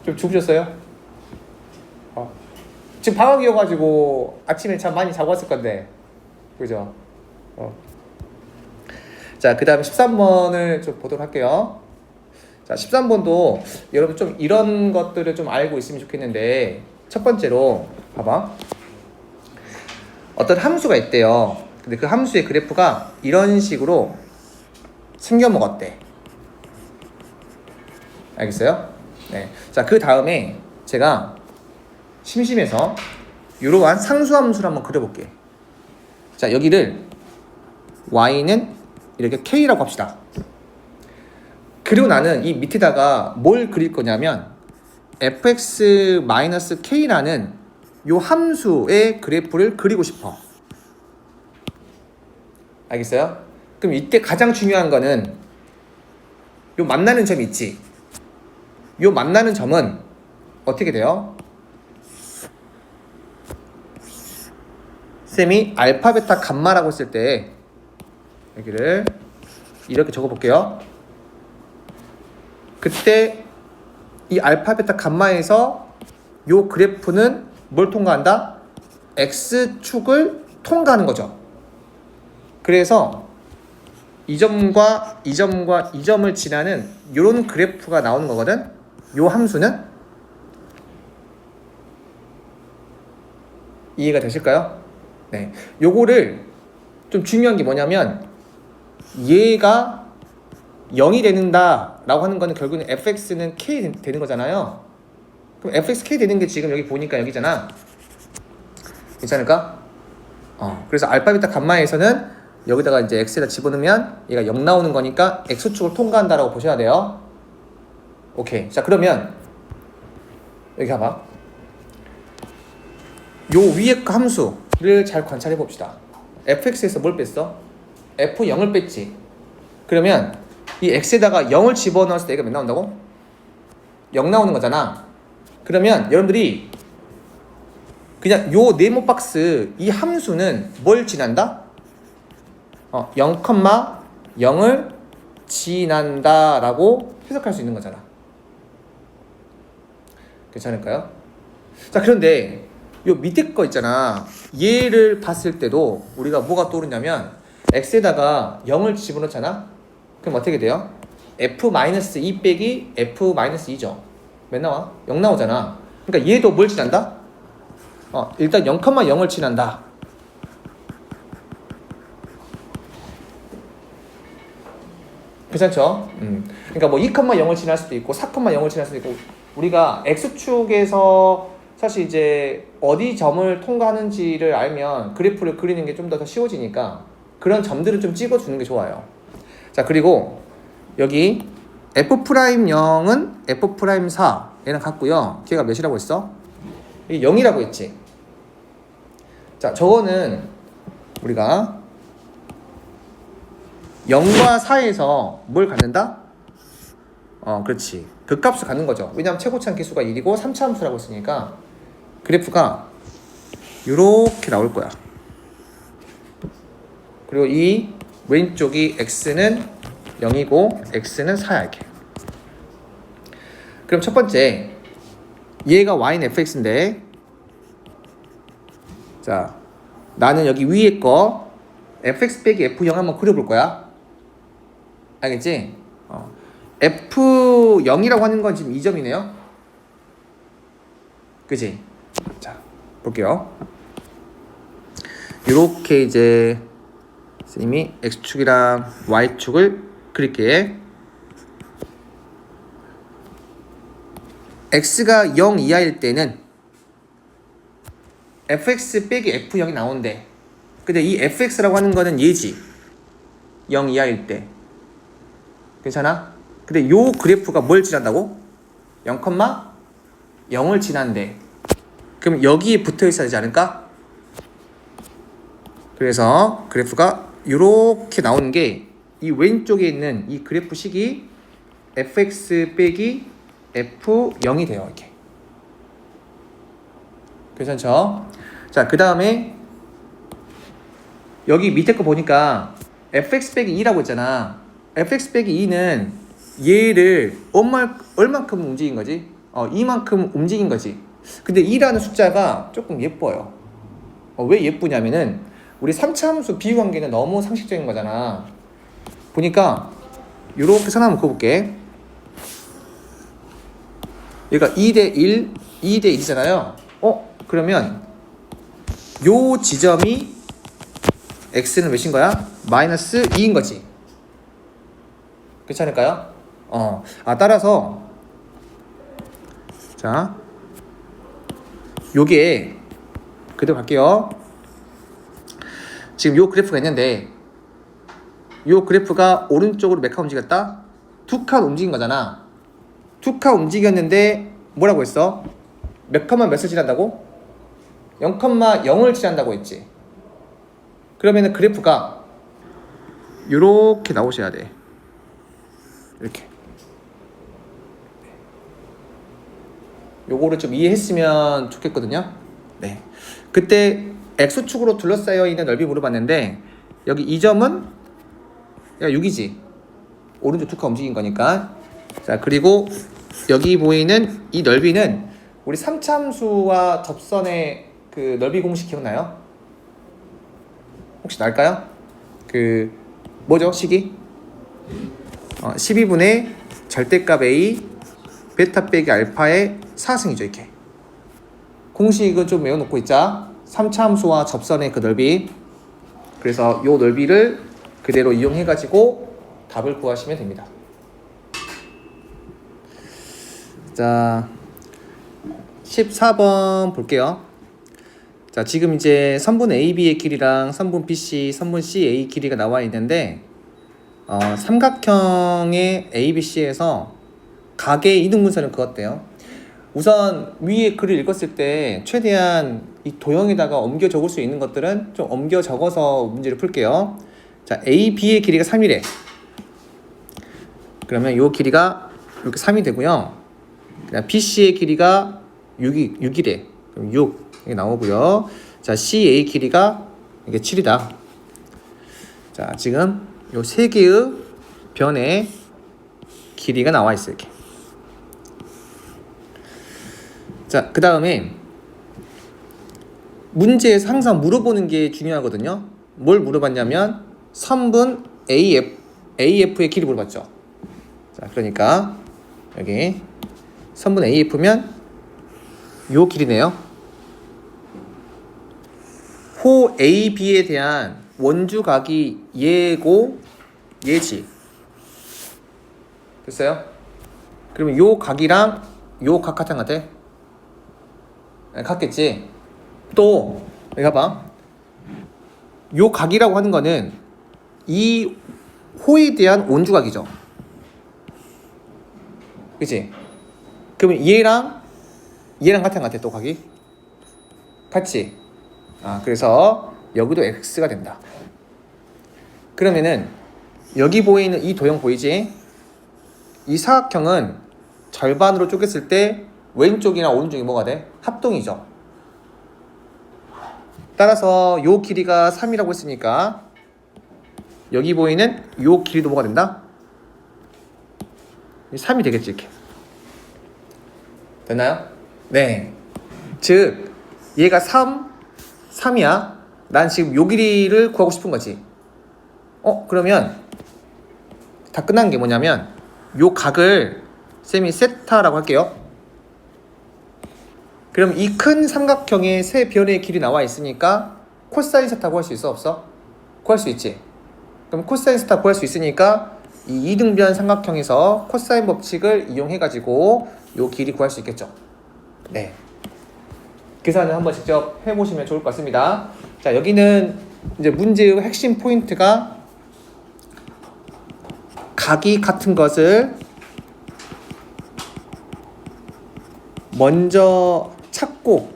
좀 주무셨어요? 지금 방학이어가지고 아침에 잠 많이 자고 왔을 건데 그죠? 자, 그 다음 13번을 좀 보도록 할게요. 자, 13번도 여러분 좀 이런 것들을 좀 알고 있으면 좋겠는데 첫 번째로 봐봐. 어떤 함수가 있대요. 근데 그 함수의 그래프가 이런 식으로 생겨먹었대. 알겠어요? 네. 자, 그 다음에 제가 심심해서 이러한 상수함수를 한번 그려볼게. 자, 여기를 y는 이렇게 k라고 합시다. 그리고 나는 이 밑에다가 뭘 그릴 거냐면 fx-k라는 요 함수의 그래프를 그리고 싶어. 알겠어요? 그럼 이때 가장 중요한 거는 요 만나는 점이 있지. 요 만나는 점은 어떻게 돼요? 쌤이 알파, 베타, 감마라고 했을 때 여기를 이렇게 적어볼게요. 그때 이 알파, 베타, 감마에서 요 그래프는 뭘 통과한다? X축을 통과하는 거죠. 그래서 이 점과 이 점과 이 점을 지나는 요런 그래프가 나오는 거거든. 요 함수는 이해가 되실까요? 네. 요거를 좀 중요한 게 뭐냐면 얘가 0이 되는다라고 하는 거는 결국은 fx는 k 되는 거잖아요. 그럼 fx k 되는 게 지금 여기 보니까 여기잖아. 괜찮을까? 그래서 알파, 베타, 감마에서는 여기다가 이제 x에다 집어넣으면 얘가 0 나오는 거니까 x축을 통과한다라고 보셔야 돼요. 오케이. 자, 그러면 여기 봐봐. 요 위에 함수를 잘 관찰해 봅시다. fx에서 뭘 뺐어? f0을 뺐지. 그러면 이 x에다가 0을 집어넣었을 때 얘가 몇 나온다고? 0 나오는 거잖아. 그러면 여러분들이 그냥 요 네모 박스 이 함수는 뭘 지난다? 0,0을 지난다 라고 해석할 수 있는 거잖아. 괜찮을까요? 자, 그런데 요 밑에 거 있잖아. 얘를 봤을 때도 우리가 뭐가 떠오르냐면 x에다가 0을 집어넣잖아. 그럼 어떻게 돼요? f-2 빼기 f-2죠. 몇 나와? 0 나오잖아. 그러니까 얘도 뭘 지난다? 일단 0,0을 지난다. 괜찮죠? 그러니까 뭐 2,0을 지날 수도 있고 4,0을 지날 수도 있고 우리가 x축에서 사실 이제 어디 점을 통과하는지를 알면 그래프를 그리는 게 좀 더 쉬워지니까 그런 점들을 좀 찍어주는 게 좋아요. 자, 그리고 여기 f'0은 f'4 얘랑 같고요. 걔가 몇이라고 했어? 이게 0이라고 했지. 자, 저거는 우리가 0과 4에서 뭘 갖는다? 그렇지. 극값을 갖는 거죠. 왜냐하면 최고치 함수가 1이고 3차 함수라고 했으니까 그래프가 이렇게 나올 거야. 그리고 이 왼쪽이 x는 0이고 x는 4야 이렇게. 그럼 첫 번째 얘가 y는 fx인데 자, 나는 여기 위에 거 fx 빼기 f0 한번 그려볼 거야. 알겠지? f0이라고 하는 건 지금 2점이네요. 그치? 자, 볼게요. 이렇게 이제 선생님이 x축이랑 y축을 그릴게. x가 0 이하일 때는 fx 빼기 f0이 나오는데 근데 이 fx라고 하는 거는 얘지. 0 이하일 때. 괜찮아? 근데 요 그래프가 뭘 지난다고? 0,0을 지난대. 그럼 여기에 붙어 있어야 되지 않을까? 그래서 그래프가 이렇게 나오는 게 이 왼쪽에 있는 이 그래프 식이 fx 빼기 f0이 돼요. 이렇게. 괜찮죠? 자, 그 다음에 여기 밑에 거 보니까 fx 빼기 2라고 했잖아. fx 빼기 2는 얘를 얼만큼 움직인 거지? 이만큼 움직인 거지. 근데 2라는 숫자가 조금 예뻐요. 왜 예쁘냐면은 우리 3차 함수 비유 관계는 너무 상식적인 거잖아. 보니까 이렇게 선 한번 그어볼게. 여기가 2대1, 2대1이잖아요. 그러면 요 지점이 x는 몇인 거야? 마이너스 2인 거지. 괜찮을까요? 따라서 자, 요게 그대로 갈게요. 지금 요 그래프가 있는데 요 그래프가 오른쪽으로 몇 칸 움직였다? 2칸 움직인 거잖아. 2칸 움직였는데 뭐라고 했어? 몇 칸만 몇을 지난다고? 0,0을 지난다고 했지. 그러면은 그래프가 요렇게 나오셔야 돼. 이렇게. 요거를 좀 이해했으면 좋겠거든요. 네. 그때 X축으로 둘러싸여 있는 넓이 물어봤는데 여기 이 점은 6이지. 오른쪽 두 칸 움직인 거니까. 자, 그리고 여기 보이는 이 넓이는 우리 3차함수와 접선의 그 넓이 공식 기억나요? 혹시 날까요? 그 뭐죠? 식이? 12분의 절대값 A 베타 빼기 알파의 4승이죠. 이렇게 공식은 좀 외워놓고 있자. 3차함수와 접선의 그 넓이. 그래서 이 넓이를 그대로 이용해가지고 답을 구하시면 됩니다. 자, 14번 볼게요. 자, 지금 이제 선분 AB의 길이랑 선분 BC, 선분 CA 길이가 나와 있는데 삼각형의 ABC에서 각의 이등분선을 그었대요. 우선 위에 글을 읽었을 때 최대한 이 도형에다가 옮겨 적을 수 있는 것들은 좀 옮겨 적어서 문제를 풀게요. 자, AB의 길이가 3이래. 그러면 이 길이가 이렇게 3이 되고요. 그다음 BC의 길이가 6이래. 그럼 6 이게 나오고요. 자, CA 길이가 이게 7이다. 자, 지금 요 세 개의 변의 길이가 나와 있어요. 이렇게. 자, 그 다음에 문제에서 항상 물어보는 게 중요하거든요. 뭘 물어봤냐면 선분 AF의 길이 물어봤죠. 자, 그러니까 여기 선분 AF면 요 길이네요. 호 AB에 대한 원주각이 얘고 얘지. 됐어요? 그러면 요 각이랑 요 각 같은 것 같아? 같겠지? 또 여기 봐봐. 요 각이라고 하는 거는 이 호에 대한 원주각이죠. 그치? 그러면 얘랑 같은 것 같아. 또 각이 같지? 그래서 여기도 x가 된다. 그러면은 여기 보이는 이 도형 보이지? 이 사각형은 절반으로 쪼갰을 때 왼쪽이나 오른쪽이 뭐가 돼? 합동이죠. 따라서 요 길이가 3이라고 했으니까 여기 보이는 요 길이도 뭐가 된다? 3이 되겠지. 이렇게 됐나요? 네. 즉 얘가 3이야. 난 지금 요 길이를 구하고 싶은 거지. 그러면 다 끝난 게 뭐냐면 요 각을 쌤이 세타라고 할게요. 그럼 이 큰 삼각형의 세 변의 길이 나와 있으니까 코사인 세타 구할 수 있어? 없어? 구할 수 있지. 그럼 코사인 세타 구할 수 있으니까 이 이등변 삼각형에서 코사인 법칙을 이용해가지고 요 길이 구할 수 있겠죠. 네. 계산을 한번 직접 해보시면 좋을 것 같습니다. 자, 여기는 이제 문제의 핵심 포인트가 각이 같은 것을 먼저 찾고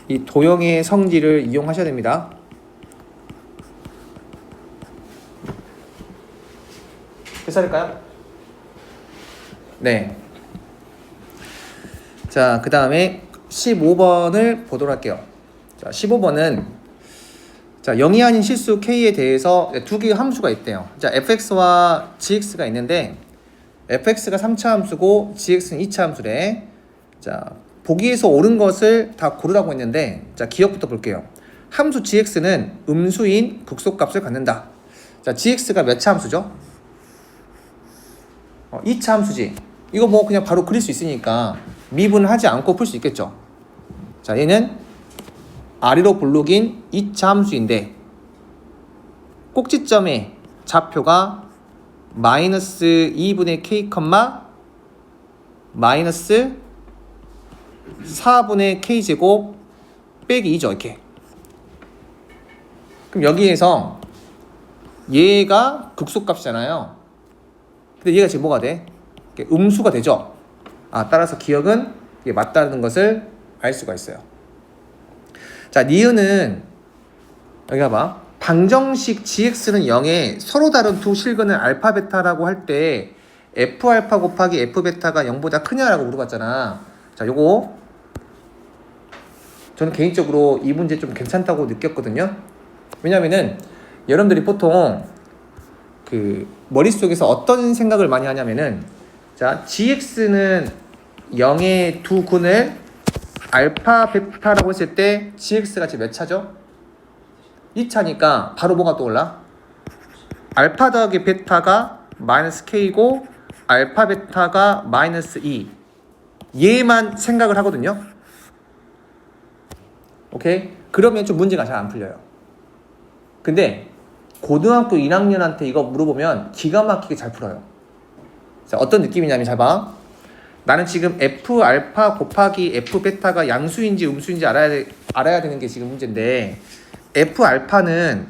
이 도형의 성질을 이용하셔야 됩니다. 계산할까요? 네. 자, 그 다음에 15번을 보도록 할게요. 자, 15번은 자, 0이 아닌 실수 k에 대해서 두 개의 함수가 있대요. 자, fx와 gx가 있는데 fx가 3차 함수고 gx는 2차 함수래. 자, 보기에서 옳은 것을 다 고르라고 했는데 자, 기억부터 볼게요. 함수 gx는 음수인 극소값을 갖는다. 자, gx가 몇 차 함수죠? 2차 함수지. 이거 뭐 그냥 바로 그릴 수 있으니까 미분하지 않고 풀 수 있겠죠. 자, 얘는 아래로 볼록인 2차 함수인데 꼭지점의 좌표가 마이너스 2분의 k, 마이너스 4분의 k제곱 빼기 2죠. 이렇게. 그럼 여기에서 얘가 극소값이잖아요. 근데 얘가 지금 뭐가 돼? 음수가 되죠. 따라서 기억은 이게 맞다는 것을 알 수가 있어요. 자, 니은은 여기 봐봐. 방정식 gx는 0에 서로 다른 두 실근을 알파 베타라고 할 때 f알파 곱하기 f베타가 0보다 크냐라고 물어봤잖아. 자, 요거 저는 개인적으로 이 문제 좀 괜찮다고 느꼈거든요. 왜냐면은 여러분들이 보통 그 머릿속에서 어떤 생각을 많이 하냐면은 자, gx는 0의 두 근을 알파 베타라고 했을 때 gx가 지금 몇 차죠? 2차니까 바로 뭐가 떠올라? 알파 더하기 베타가 마이너스 k고 알파 베타가 마이너스 2 얘만 생각을 하거든요. 오케이? 그러면 좀 문제가 잘 안 풀려요. 근데 고등학교 1학년한테 이거 물어보면 기가 막히게 잘 풀어요. 자, 어떤 느낌이냐면 잘 봐. 나는 지금 f 알파 곱하기 f 베타가 양수인지 음수인지 알아야 되는 게 지금 문제인데 f 알파는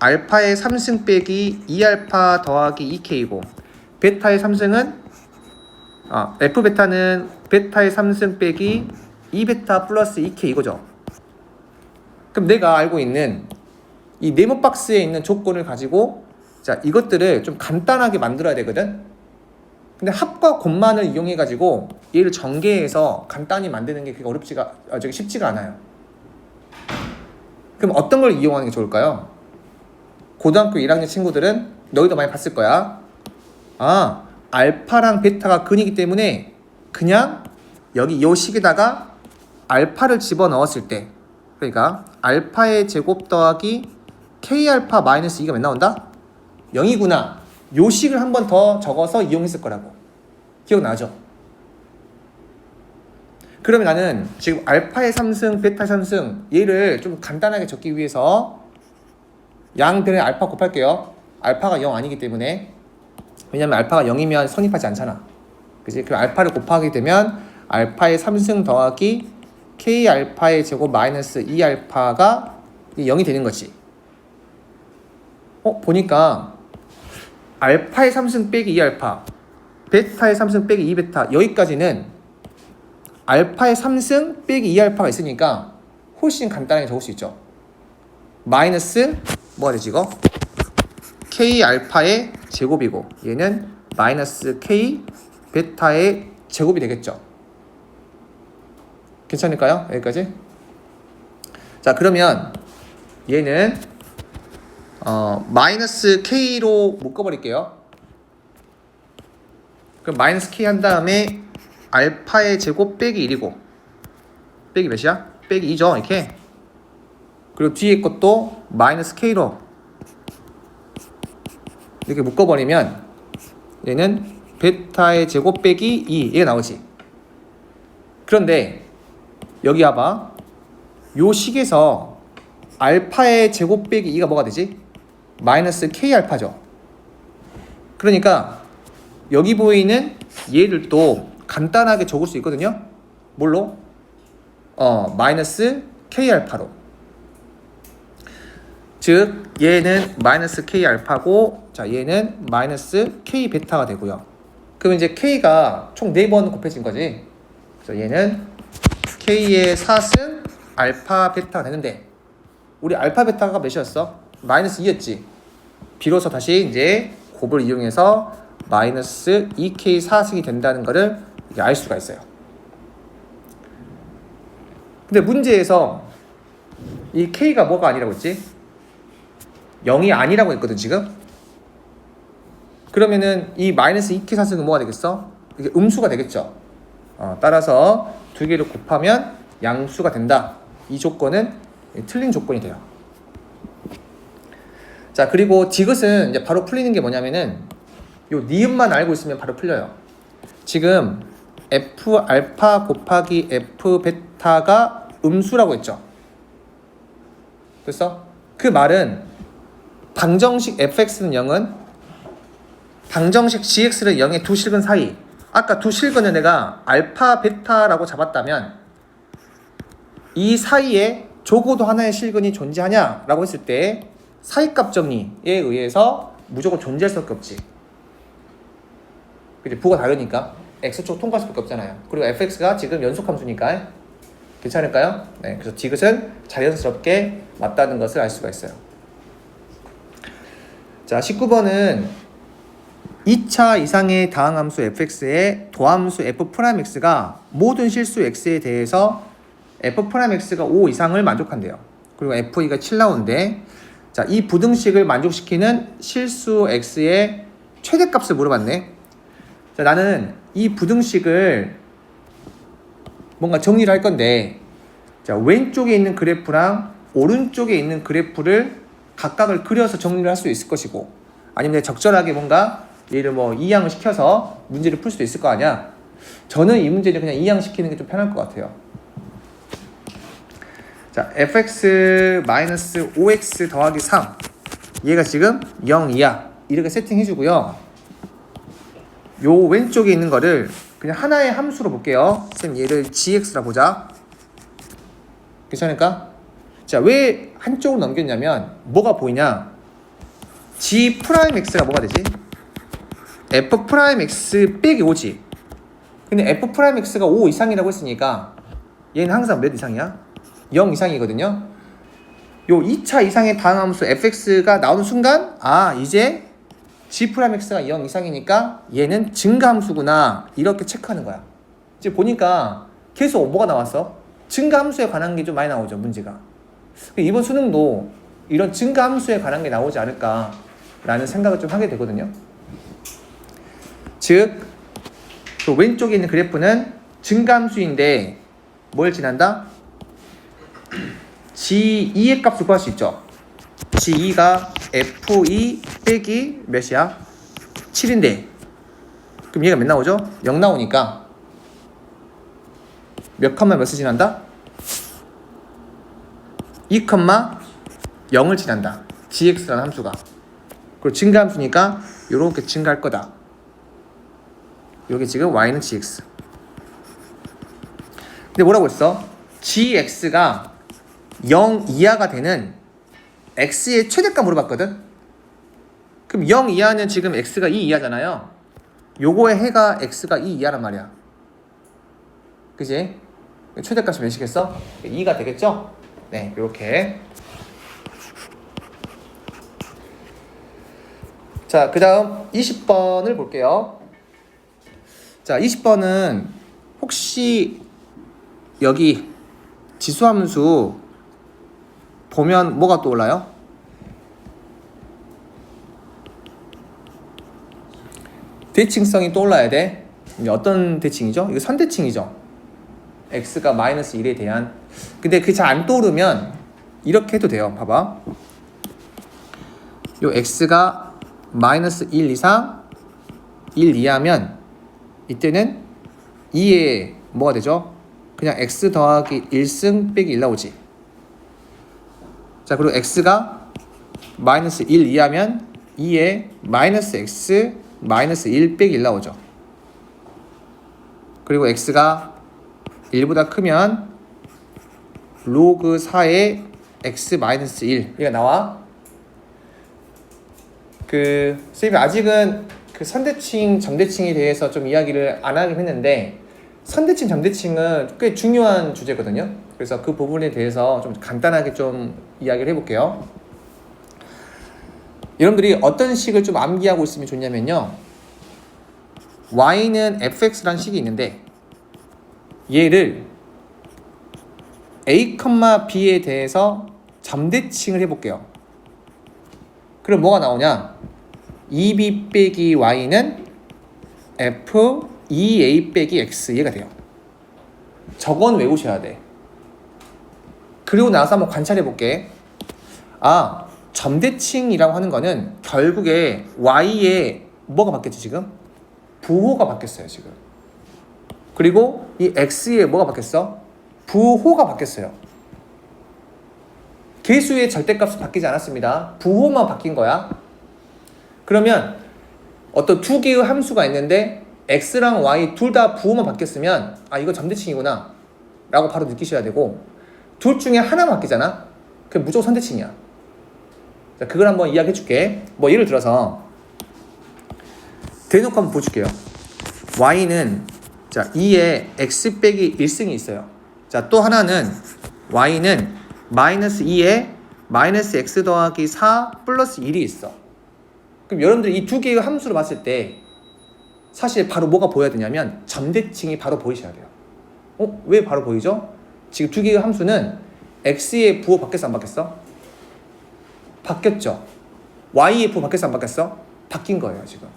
알파의 3승 빼기 2알파 더하기 2k고 베타의 3승은 f 베타는 베타의 3승 빼기 2베타 플러스 2k 이거죠. 그럼 내가 알고 있는 이 네모 박스에 있는 조건을 가지고 자 이것들을 좀 간단하게 만들어야 되거든. 근데 합과 곱만을 이용해 가지고 얘를 전개해서 간단히 만드는 게 그렇게 쉽지가 않아요. 그럼 어떤 걸 이용하는 게 좋을까요? 고등학교 1학년 친구들은 너희도 많이 봤을 거야. 알파랑 베타가 근이기 때문에 그냥 여기 요 식에다가 알파를 집어넣었을 때 그러니까 알파의 제곱 더하기 k알파 마이너스 2가 몇 나온다? 0이구나. 요 식을 한 번 더 적어서 이용했을 거라고. 기억나죠? 그러면 나는 지금 알파의 3승, 베타의 3승 얘를 좀 간단하게 적기 위해서 양변에 알파 곱할게요. 알파가 0 아니기 때문에. 왜냐면 알파가 0이면 성립하지 않잖아. 그치? 그럼 알파를 곱하게 되면 알파의 3승 더하기 k 알파의 제곱 마이너스 2알파가 0이 되는 거지. 보니까 알파의 3승 빼기 2알파 베타의 3승 빼기 2베타 여기까지는 알파의 3승 빼기 2알파가 있으니까 훨씬 간단하게 적을 수 있죠. 마이너스 뭐가 되지 이거? k 알파의 제곱이고 얘는 마이너스 k 베타의 제곱이 되겠죠. 괜찮을까요? 여기까지? 자 그러면 얘는 마이너스 k로 묶어버릴게요. 그럼 마이너스 k 한 다음에 알파의 제곱 빼기 1이고 빼기 몇이야? 빼기 2죠 이렇게. 그리고 뒤에 것도 마이너스 k로 이렇게 묶어버리면 얘는 베타의 제곱 빼기 2 얘가 나오지. 그런데 여기 와봐. 요 식에서 알파의 제곱 빼기 2가 뭐가 되지? 마이너스 k 알파죠. 그러니까 여기 보이는 얘들도 간단하게 적을 수 있거든요. 뭘로? 마이너스 k 알파로. 즉 얘는 마이너스 k 알파고 자 얘는 마이너스 k 베타가 되고요. 그럼 이제 k가 총 4번 곱해진 거지. 그래서 얘는 k의 4승 알파 베타가 되는데 우리 알파 베타가 몇이었어? 마이너스 2였지. 비로소 다시 이제 곱을 이용해서 마이너스 2k 4승이 된다는 거를 알 수가 있어요. 근데 문제에서 이 k가 뭐가 아니라고 했지? 0이 아니라고 했거든 지금. 그러면은 이 마이너스 2k 4승은 뭐가 되겠어? 이게 음수가 되겠죠. 따라서 두 개를 곱하면 양수가 된다. 이 조건은 틀린 조건이 돼요. 자 그리고 디귿은 이제 바로 풀리는 게 뭐냐면은 요 니은만 알고 있으면 바로 풀려요. 지금 f 알파 곱하기 f 베타가 음수라고 했죠. 됐어? 그 말은 방정식 fx는 0은 방정식 gx는 0의 두 실근 사이. 아까 두 실근을 내가 알파 베타라고 잡았다면 이 사이에 적어도 하나의 실근이 존재하냐라고 했을 때 사이값 정리에 의해서 무조건 존재할 수밖에 없지. 그치? 부가 다르니까 x축 통과할 수밖에 없잖아요. 그리고 fx가 지금 연속함수니까 괜찮을까요? 네, 그래서 디귿은 자연스럽게 맞다는 것을 알 수가 있어요. 자 19번은 2차 이상의 다항함수 fx의 도함수 f'x가 모든 실수 x에 대해서 f'x가 5 이상을 만족한대요. 그리고 f가 7 나오는데, 자, 이 부등식을 만족시키는 실수 x의 최대값을 물어봤네. 자, 나는 이 부등식을 뭔가 정리를 할 건데, 자, 왼쪽에 있는 그래프랑 오른쪽에 있는 그래프를 각각을 그려서 정리를 할 수 있을 것이고, 아니면 적절하게 뭔가 얘를 뭐 이항을 시켜서 문제를 풀 수도 있을 거 아니야. 저는 이 문제를 그냥 이항 시키는 게 좀 편할 것 같아요. 자, fx-5x 더하기 3, 얘가 지금 0 이하 이렇게 세팅해 주고요. 요 왼쪽에 있는 거를 그냥 하나의 함수로 볼게요. 쌤 얘를 gx라 보자. 괜찮을까? 자, 왜 한쪽으로 넘겼냐면 뭐가 보이냐? g'x가 뭐가 되지? f'x 빼기 5지. 근데 f'x가 5 이상이라고 했으니까 얘는 항상 몇 이상이야? 0 이상이거든요. 요 2차 이상의 다항함수 fx가 나오는 순간, 아, 이제 g'x가 0 이상이니까 얘는 증가함수구나, 이렇게 체크하는 거야. 이제 보니까 계속 뭐가 나왔어? 증가함수에 관한 게 좀 많이 나오죠, 문제가. 이번 수능도 이런 증가함수에 관한 게 나오지 않을까 라는 생각을 좀 하게 되거든요. 즉, 또 왼쪽에 있는 그래프는 증가함수인데 뭘 지난다? G2의 값을 구할 수 있죠. G2가 F2 빼기 몇이야? 7인데 그럼 얘가 몇 나오죠? 0 나오니까 몇 컴마 몇을 지난다? 2 컴마 0을 지난다. gx라는 함수가. 그리고 증가함수니까 요렇게 증가할 거다. 여기 지금 y는 gx. 근데 뭐라고 했어? gx가 0 이하가 되는 x의 최대값 물어봤거든? 그럼 0 이하는 지금 x가 2 이하잖아요. 요거의 해가 x가 2 이하란 말이야. 그지? 최대값이 몇이겠어? 2가 되겠죠? 네, 요렇게. 자, 그 다음 20번을 볼게요. 자, 20번은 혹시 여기 지수함수 보면 뭐가 떠올라요? 대칭성이 떠올라야 돼. 어떤 대칭이죠? 이거 선대칭이죠. x가 마이너스 1에 대한. 근데 그게 잘 안 떠오르면 이렇게 해도 돼요. 봐봐. 요 x가 마이너스 1 이상 1 이하면 이때는 2에 뭐가 되죠? 그냥 x 더하기 1승 빼기 1 나오지. 자, 그리고 x가 마이너스 1 이하면 2에 마이너스 x 마이너스 1 빼기 1 나오죠. 그리고 x가 1보다 크면 로그 4의 x 마이너스 1 이가 나와. 쌤이 아직은 그 선대칭, 점대칭에 대해서 좀 이야기를 안 하긴 했는데, 선대칭, 점대칭은 꽤 중요한 주제거든요. 그래서 그 부분에 대해서 좀 간단하게 좀 이야기를 해볼게요. 여러분들이 어떤 식을 좀 암기하고 있으면 좋냐면요, y는 fx라는 식이 있는데 얘를 a, b에 대해서 점대칭을 해볼게요. 그럼 뭐가 나오냐? 2b 빼기 y는 f 2a 빼기 x, 얘가 돼요. 저건 외우셔야 돼. 그리고 나서 한번 관찰해 볼게. 아, 점대칭이라고 하는 거는 결국에 y에 뭐가 바뀌었지 지금? 부호가 바뀌었어요 지금. 그리고 이 x에 뭐가 바뀌었어? 부호가 바뀌었어요. 개수의 절대값은 바뀌지 않았습니다. 부호만 바뀐 거야. 그러면 어떤 두 개의 함수가 있는데 x랑 y 둘 다 부호만 바뀌었으면, 아, 이거 점대칭이구나 라고 바로 느끼셔야 되고, 둘 중에 하나만 바뀌잖아? 그럼 무조건 선대칭이야. 자, 그걸 한번 이야기해 줄게. 뭐 예를 들어서 대놓고 한번 보여줄게요. y는 자 2에 x 빼기 1승이 있어요. 자, 또 하나는 y는 마이너스 2에 마이너스 x 더하기 4 플러스 1이 있어. 그럼 여러분들이 이 두 개의 함수를 봤을 때 사실 바로 뭐가 보여야 되냐면 점대칭이 바로 보이셔야 돼요. 왜 바로 보이죠? 지금 두 개의 함수는 x의 부호 바뀌었어 안 바뀌었어? 바뀌었죠. y의 부호 바뀌었어 안 바뀌었어? 바뀐 거예요 지금.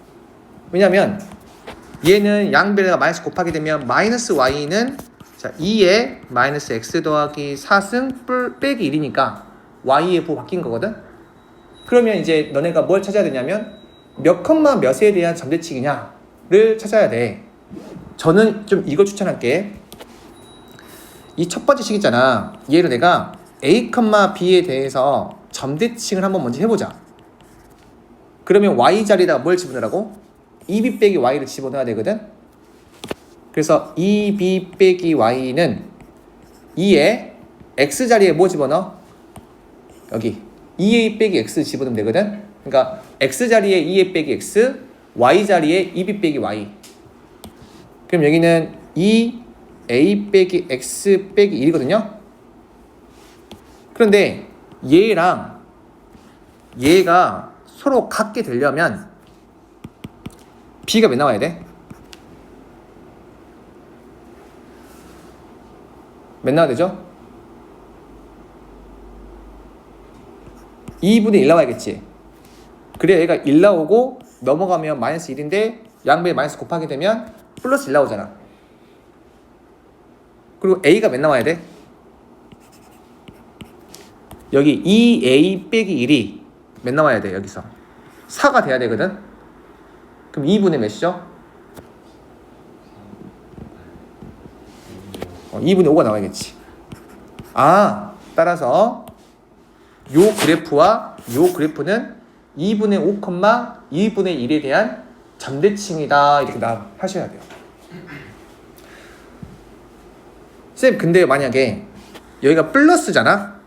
왜냐면 얘는 양변에다가 마이너스 곱하게 되면 마이너스 y는 자 2에 마이너스 x 더하기 4승 빼기 1이니까 y의 부호 바뀐 거거든. 그러면 이제 너네가 뭘 찾아야 되냐면 몇 컴마 몇에 대한 점대칭이냐를 찾아야 돼. 저는 좀 이거 추천할게. 이 첫 번째 식 있잖아. 얘를 내가 a, b에 대해서 점대칭을 한번 먼저 해보자. 그러면 y 자리에다가 뭘 집어넣으라고? 2b 빼기 y를 집어넣어야 되거든. 그래서 2b 빼기 y는 2에 x 자리에 뭐 집어넣어? 여기 2a 빼기 x 집어넣으면 되거든. 그러니까 x 자리에 2a 빼기 x, y 자리에 2b 빼기 y. 그럼 여기는 2a 빼기 x 빼기 1이거든요. 그런데 얘랑 얘가 서로 같게 되려면 b가 몇 나와야 돼? 몇 나와야 되죠? 2분의 1 나와야겠지. 그래야 얘가 1 나오고 넘어가면 마이너스 1인데 양변에 마이너스 곱하게 되면 플러스 1 나오잖아. 그리고 a가 몇 나와야 돼? 여기 2a 빼기 1이 몇 나와야 돼? 여기서 4가 돼야 되거든. 그럼 2분의 몇이죠? 2분의 5가 나와야겠지. 따라서 요 그래프와 요 그래프는 2분의 5, 2분의 1에 대한 점대칭이다. 이렇게 하셔야 돼요. 쌤, 근데 만약에 여기가 플러스잖아?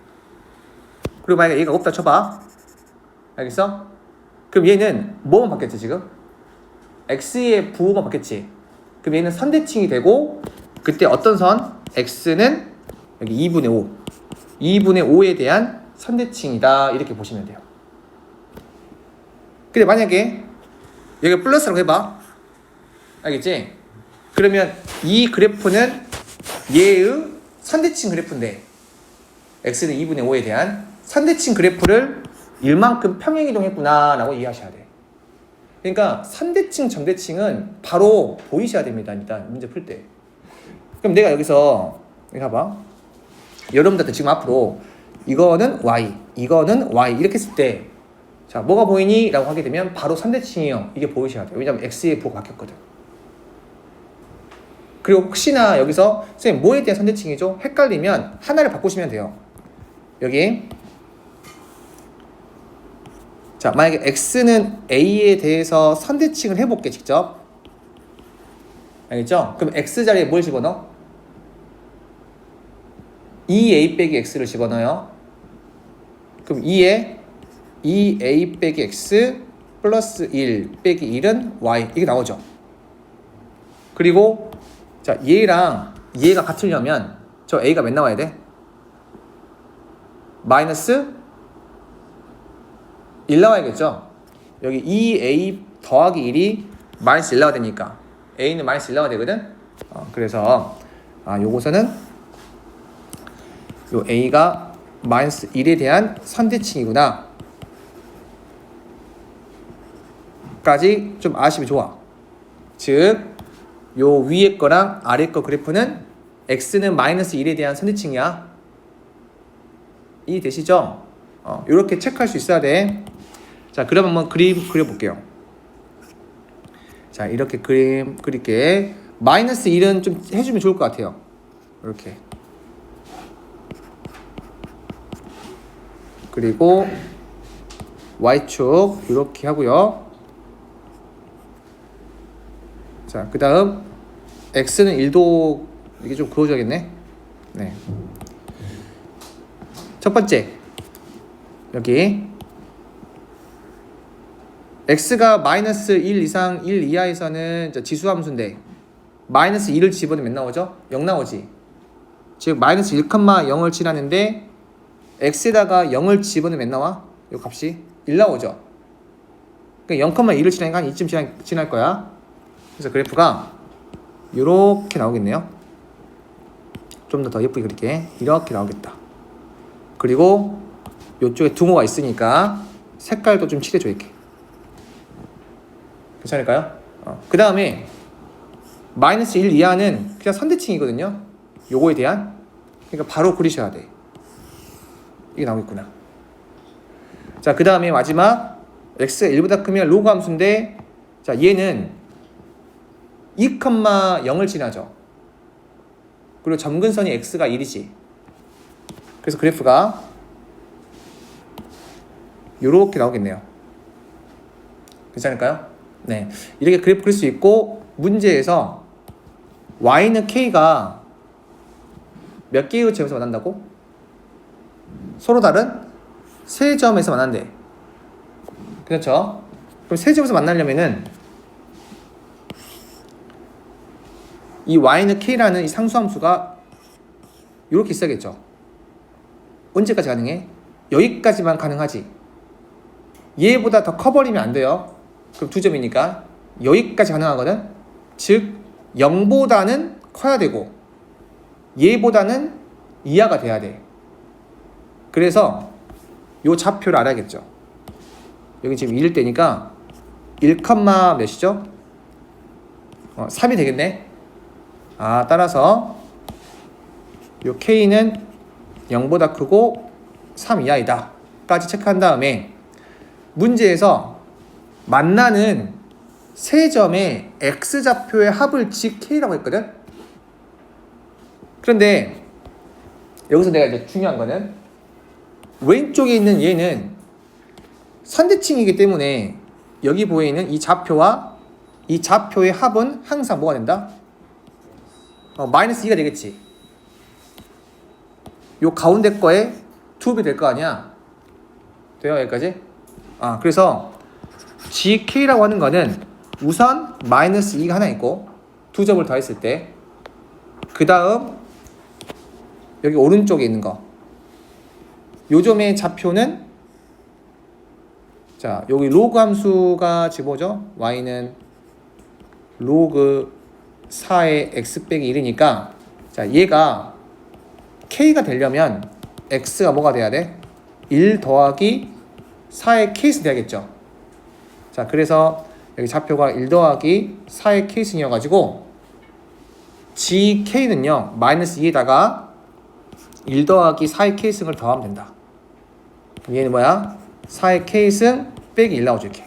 그리고 만약에 얘가 없다 쳐봐. 알겠어? 그럼 얘는 뭐만 바뀌었지 지금? x의 부호만 바뀌었지. 그럼 얘는 선대칭이 되고 그때 어떤 선? x는 여기 2분의 5 2분의 5에 대한 선대칭이다. 이렇게 보시면 돼요. 근데 만약에 여기가 플러스라고 해봐. 알겠지? 그러면 이 그래프는 얘의 선대칭 그래프인데 x는 2분의 5에 대한 선대칭 그래프를 1만큼 평행이동했구나 라고 이해하셔야 돼. 그러니까 선대칭, 점대칭은 바로 보이셔야 됩니다. 일단 문제 풀 때. 그럼 내가 여기서 여기 봐봐. 여러분들한테 지금 앞으로 이거는 y, 이거는 y 이렇게 했을 때 자 뭐가 보이니? 라고 하게 되면 바로 선대칭이요. 이게 보이셔야 돼요. 왜냐면 x의 부호가 바뀌었거든. 그리고 혹시나 여기서 선생님 뭐에 대한 선대칭이죠? 헷갈리면 하나를 바꾸시면 돼요. 여기 자 만약에 x는 a에 대해서 선대칭을 해볼게 직접. 알겠죠? 그럼 x 자리에 뭘 집어넣어? 2a 빼기 x를 집어넣어요. 그럼 2에 2a 빼기 x 플러스 1 빼기 1은 y 이게 나오죠. 그리고 자 얘랑 얘가 같으려면 저 a가 몇 나와야 돼? 마이너스 1 나와야겠죠. 여기 2a 더하기 1이 마이너스 1 나와야 되니까 a는 마이너스 1 나와야 되거든. 그래서 요거서는 요 a가 마이너스 1에 대한 선대칭이구나 까지 좀 아시면 좋아. 즉 요 위에 거랑 아래 거 그래프는 x는 마이너스 1에 대한 선대칭이야. 이해되시죠? 요렇게 체크할 수 있어야 돼. 자 그럼 한번 그림 그려볼게요. 자 이렇게 그림 그릴게. 마이너스 1은 좀 해주면 좋을 것 같아요. 이렇게. 그리고 y축 이렇게 하고요. 자, 그 다음 x는 1도 이게 좀 그어줘야겠네. 네. 첫 번째 여기 x가 마이너스 1 이상 1 이하에서는 지수함수인데 마이너스 1을 집어넣으면 몇 나오죠? 0 나오지. 즉 마이너스 1,0을 칠하는데 x에다가 0을 집어넣으면 몇 나와? 이 값이 1 나오죠. 그러니까 0,1을 칠하니까 한 이쯤 지날 거야. 그래서 그래프가 이렇게 나오겠네요. 좀 더 예쁘게 그릴게. 이렇게 나오겠다. 그리고 이쪽에 등호가 있으니까 색깔도 좀 칠해줘 이렇게. 괜찮을까요? 그 다음에 마이너스 1 이하는 그냥 선대칭이거든요. 요거에 대한. 그러니까 바로 그리셔야 돼. 이게 나오겠구나. 자, 그 다음에 마지막 x가 1보다 크면 로그 함수인데, 자, 얘는 2,0을 지나죠. 그리고 점근선이 x가 1이지. 그래서 그래프가 요렇게 나오겠네요. 괜찮을까요? 네, 이렇게 그래프 그릴 수 있고, 문제에서 y는 k가 몇 개의 점에서 만난다고? 서로 다른 세 점에서 만난대. 그렇죠? 그럼 세 점에서 만나려면은 이 y는 k라는 이 상수함수가 이렇게 있어야겠죠. 언제까지 가능해? 여기까지만 가능하지. 얘보다 더 커버리면 안 돼요. 그럼 2점이니까 여기까지 가능하거든. 즉 0보다는 커야 되고 얘보다는 이하가 돼야 돼. 그래서 요 좌표를 알아야겠죠. 여기 지금 1일 때니까 1, 몇이죠? 3이 되겠네. 따라서 요 k는 0보다 크고 3 이하이다 까지 체크한 다음에 문제에서 만나는 세 점의 x좌표의 합을 gk라고 했거든. 그런데 여기서 내가 이제 중요한 거는 왼쪽에 있는 얘는 선대칭이기 때문에 여기 보이는 이 좌표와 이 좌표의 합은 항상 뭐가 된다? 마이너스 2가 되겠지. 요 가운데 거에 2배 될 거 아니야. 돼요? 여기까지? 그래서 gk라고 하는 거는 우선 마이너스 2가 하나 있고 두 점을 더했을 때, 그 다음 여기 오른쪽에 있는 거, 요 점의 좌표는, 자, 여기 로그 함수가 지금 뭐죠? y는 로그 4의 x 빼기 1이니까, 자, 얘가 k가 되려면 x가 뭐가 돼야 돼? 1 더하기 4의 k승 돼야겠죠. 자, 그래서 여기 좌표가 1 더하기 4의 k승이어가지고 gk는요 마이너스 2에다가 1 더하기 4의 k승을 더하면 된다. 얘는 뭐야? 4의 k승 빼기 1 나오죠. 이렇게.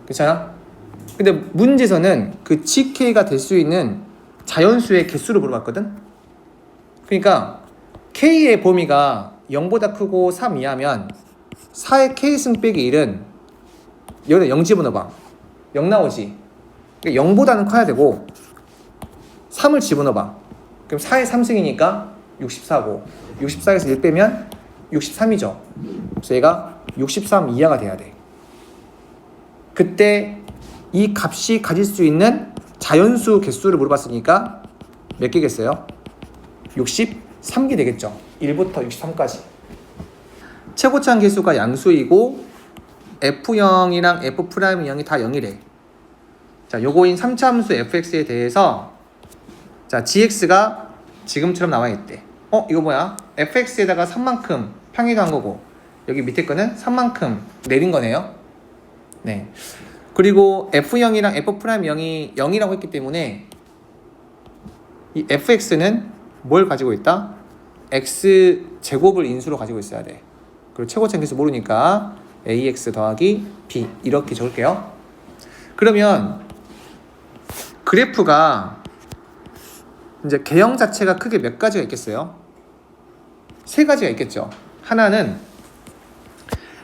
괜찮아? 근데 문제에서는 그 gk가 될 수 있는 자연수의 개수를 물어봤거든. 그러니까 k의 범위가 0보다 크고 3 이하면 4의 k승 빼기 1은 여기다 0 집어넣어봐. 0 나오지. 그러니까 0보다는 커야 되고 3을 집어넣어봐. 그럼 4의 3승이니까 64고 64에서 1 빼면 63이죠. 그래서 얘가 63 이하가 돼야 돼. 그때 이 값이 가질 수 있는 자연수 개수를 물어봤으니까 몇 개겠어요? 63개 되겠죠. 1부터 63까지. 최고차항 개수가 양수이고 f0이랑 f'0이 다 0이래. 자, 요거인 3차 함수 fx에 대해서, 자, gx가 지금처럼 나와 있대. 이거 뭐야? fx에다가 3만큼 평이도한 거고, 여기 밑에 거는 3만큼 내린 거네요. 네. 그리고 f0이랑 f'0이 0이라고 했기 때문에 이 fx는 뭘 가지고 있다? x 제곱을 인수로 가지고 있어야 돼. 그리고 최고차항 개수 모르니까 ax 더하기 b 이렇게 적을게요. 그러면 그래프가 이제 개형 자체가 크게 몇 가지가 있겠어요? 세 가지가 있겠죠. 하나는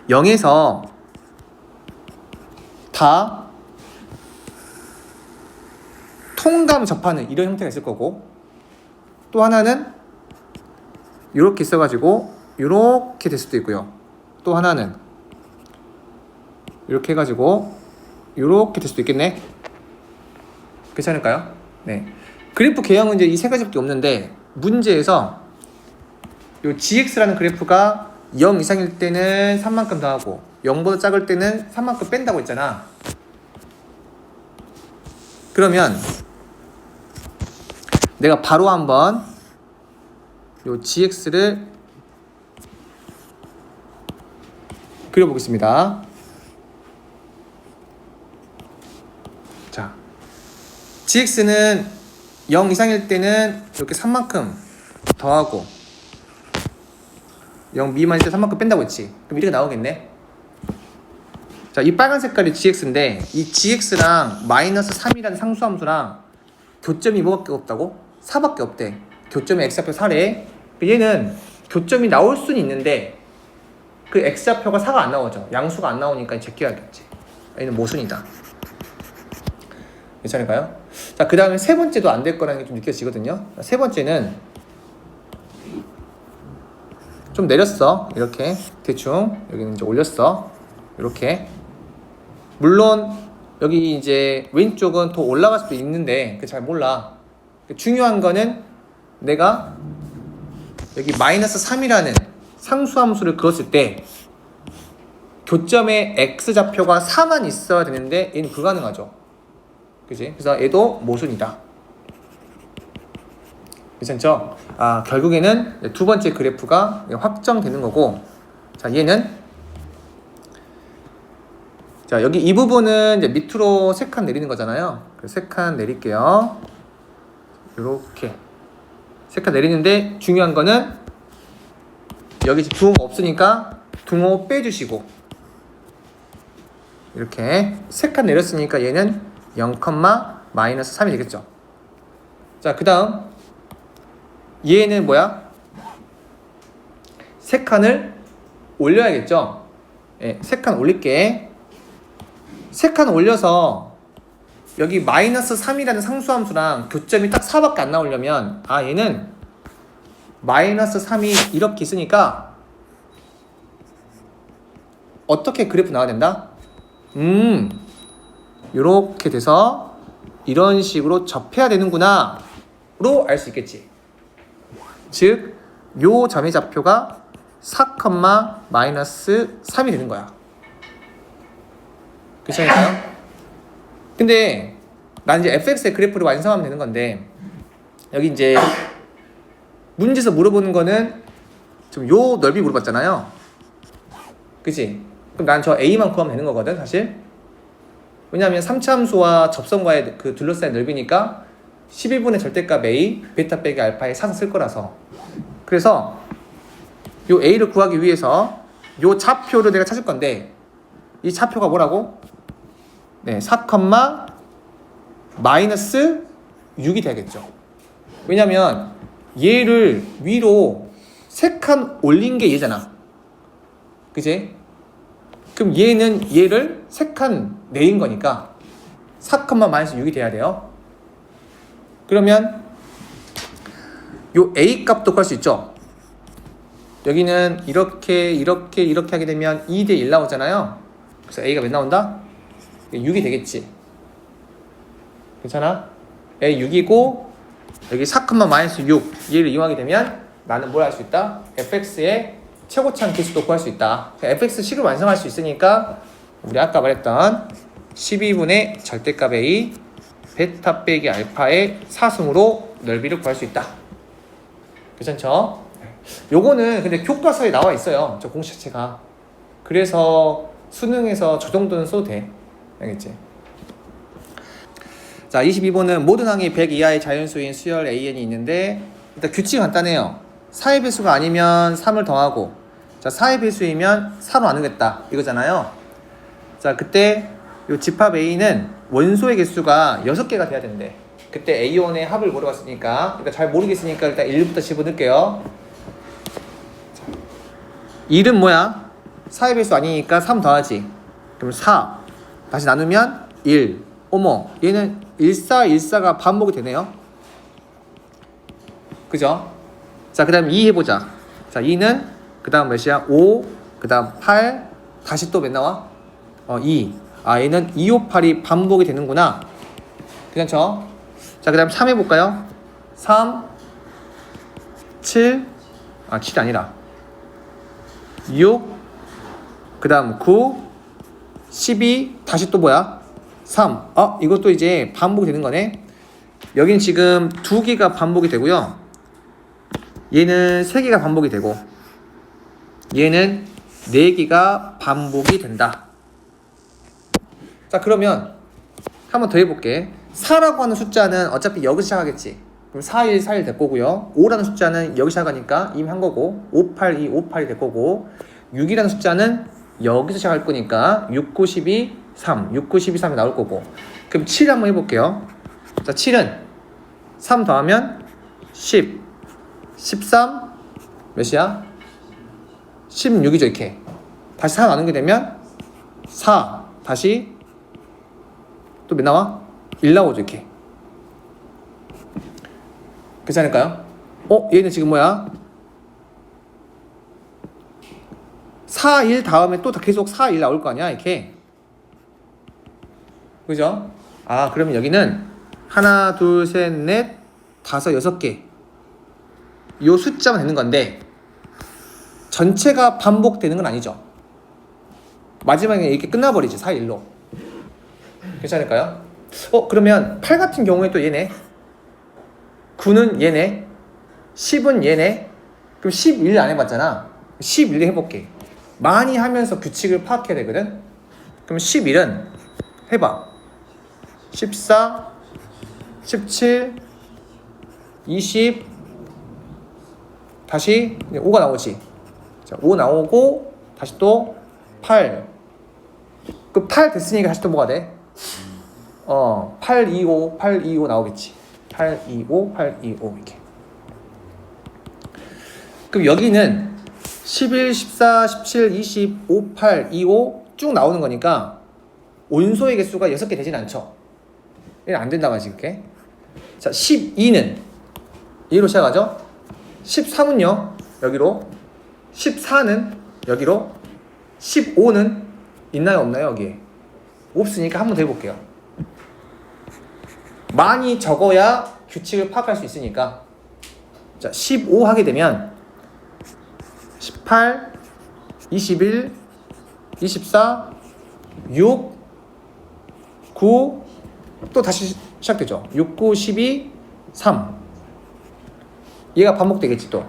0에서 다 통감 접하는 이런 형태가 있을 거고, 또 하나는 이렇게 있어가지고 이렇게 될 수도 있고요. 또 하나는 이렇게 해가지고 이렇게 될 수도 있겠네. 괜찮을까요? 네. 그래프 개형은 이제 이 세 가지밖에 없는데, 문제에서 요 gx라는 그래프가 0 이상일 때는 3만큼 더하고 0보다 작을 때는 3만큼 뺀다고 했잖아. 그러면 내가 바로 한번 요 gx를 그려보겠습니다. 자, gx는 0 이상일 때는 이렇게 3만큼 더하고 0 미만일 때 3만큼 뺀다고 했지. 그럼 이렇게 나오겠네. 자, 이 빨간 색깔이 gx인데 이 gx랑 마이너스 3이라는 상수함수랑 교점이 뭐밖에 없다고? 4밖에 없대. 교점이 x좌표 4래. 얘는 교점이 나올 수는 있는데 그 x좌표가 4가 안 나오죠. 양수가 안 나오니까 제껴야겠지. 얘는 모순이다. 괜찮을까요? 자, 그 다음에 세 번째도 안 될 거라는 게 좀 느껴지거든요. 세 번째는 좀 내렸어. 이렇게 대충 여기는 이제 올렸어. 이렇게. 물론 여기 이제 왼쪽은 더 올라갈 수도 있는데 그 잘 몰라. 중요한 거는 내가 여기 마이너스 3이라는 상수함수를 그었을 때 교점의 x좌표가 4만 있어야 되는데 얘는 불가능하죠. 그지? 그래서 얘도 모순이다. 괜찮죠? 아, 결국에는 두 번째 그래프가 확정되는 거고, 자, 얘는 자, 여기 이 부분은 이제 밑으로 3칸 내리는 거잖아요. 그래서 3칸 내릴게요. 요렇게 3칸 내리는데 중요한 거는 여기 부호가 없으니까 등호 빼주시고 이렇게 3칸 내렸으니까 얘는 0, 마이너스 3이 되겠죠. 자, 그 다음 얘는 뭐야? 3칸을 올려야겠죠. 예, 3칸 올릴게. 3칸 올려서 여기 마이너스 3이라는 상수함수랑 교점이 딱 4밖에 안 나오려면 아, 얘는 마이너스 3이 이렇게 있으니까 어떻게 그래프 나와야 된다? 이렇게 돼서 이런 식으로 접해야 되는구나 로 알 수 있겠지. 즉, 요 점의 좌표가 4, 마이너스 3이 되는 거야. 괜찮을까요? 근데 난 이제 fx의 그래프를 완성하면 되는 건데 여기 이제 문제에서 물어보는 거는 지금 요 넓이 물어봤잖아요. 그치? 그럼 난 저 a만 구하면 되는 거거든 사실. 왜냐하면 3차 함수와 접선과의 그 둘러싸인 넓이니까 11분의 절대값 a 베타 빼기 알파의 4를 쓸 거라서. 그래서 요 a를 구하기 위해서 요 좌표를 내가 찾을 건데 이 좌표가 뭐라고? 네, 4, 마이너스 6이 되겠죠. 왜냐면 얘를 위로 3칸 올린 게 얘잖아. 그치? 그럼 얘는 얘를 3칸 내린 거니까 4, 마이너스 6이 돼야 돼요. 그러면 요 a 값도 구할 수 있죠. 여기는 이렇게 하게 되면 2대 1 나오잖아요. 그래서 a가 몇 나온다? 6이 되겠지. 괜찮아? a 6이고 여기 4, 마이너스 6 얘를 이용하게 되면 나는 뭘 할 수 있다? fx의 최고차항 계수도 구할 수 있다. fx 식을 완성할 수 있으니까 우리 아까 말했던 12분의 절대값 a 베타 빼기 알파의 사승으로 넓이를 구할 수 있다. 괜찮죠? 요거는 근데 교과서에 나와 있어요. 저 공식 자체가. 그래서 수능에서 저 정도는 써도 돼. 알겠지? 자, 22번은 모든 항이 100 이하의 자연수인 수열 AN이 있는데 일단 규칙이 간단해요. 4의 배수가 아니면 3을 더하고 자, 4의 배수이면 4로 나누겠다 이거잖아요. 자, 그때 요 집합 A는 원소의 개수가 6개가 돼야 된대. 그때 A1의 합을 물어봤으니까 일단 잘 모르겠으니까 일단 1부터 집어넣을게요. 1은 뭐야? 4의 배수 아니니까 3 더하지. 그럼 4 다시 나누면 1. 어머, 얘는 14가 반복이 되네요. 그죠? 자, 그 다음 2 해보자. 자, 2는 그 다음 몇이야? 5, 그 다음 8, 다시 또 몇 나와? 2. 아, 얘는 2, 5, 8이 반복이 되는구나. 괜찮죠? 자, 그 다음 3 해볼까요? 3, 7, 7이 아니라 6, 그 다음 9, 12, 다시 또 뭐야? 3. 이것도 이제 반복이 되는 거네. 여긴 지금 2개가 반복이 되고요. 얘는 3개가 반복이 되고 얘는 4개가 반복이 된다. 자, 그러면 한번 더 해볼게. 4라고 하는 숫자는 어차피 여기서 시작하겠지. 그럼 41, 41 될 거고요. 5라는 숫자는 여기 시작하니까 이미 한 거고 582, 582 될 거고 6이라는 숫자는 여기서 시작할 거니까 6, 9, 12, 3 6, 9, 12, 3이 나올 거고. 그럼 7 한번 해볼게요. 자, 7은 3 더하면 10 13 몇이야? 16이죠. 이렇게 다시 4 나누게 되면 4 다시 또 몇 나와? 1 나오죠. 이렇게. 그렇지 않을까요? 얘는 지금 뭐야? 4, 1 다음에 또 계속 4, 1 나올 거 아니야? 이렇게. 그죠? 아, 그러면 여기는 하나, 둘, 셋, 넷, 다섯, 6개. 요 숫자만 되는 건데 전체가 반복되는 건 아니죠. 마지막에 이렇게 끝나버리지. 4, 1로. 괜찮을까요? 그러면 8 같은 경우에 또 얘네, 9는 얘네, 10은 얘네. 그럼 11 안 해봤잖아. 11 해볼게. 많이 하면서 규칙을 파악해야 되거든. 그럼 11은 해봐. 14 17 20 다시 5가 나오지. 자, 5 나오고 다시 또 8. 그 8 됐으니까 다시 또 뭐가 돼? 8, 2, 5, 8, 2, 5 나오겠지. 8, 2, 5, 8, 2, 5 이렇게. 그럼 여기는 11, 14, 17, 20, 5, 8, 2, 5 쭉 나오는 거니까 온소의 개수가 6개 되진 않죠. 얘는 안 된다 말이지. 이렇게. 자, 12는 여기로 시작하죠. 13은요 여기로, 14는 여기로, 15는 있나요 없나요? 여기에 없으니까 한 번 더 해볼게요. 많이 적어야 규칙을 파악할 수 있으니까. 자, 15 하게 되면 18 21 24 6 9 또 다시 시작되죠. 6, 9, 12 3. 얘가 반복되겠지 또.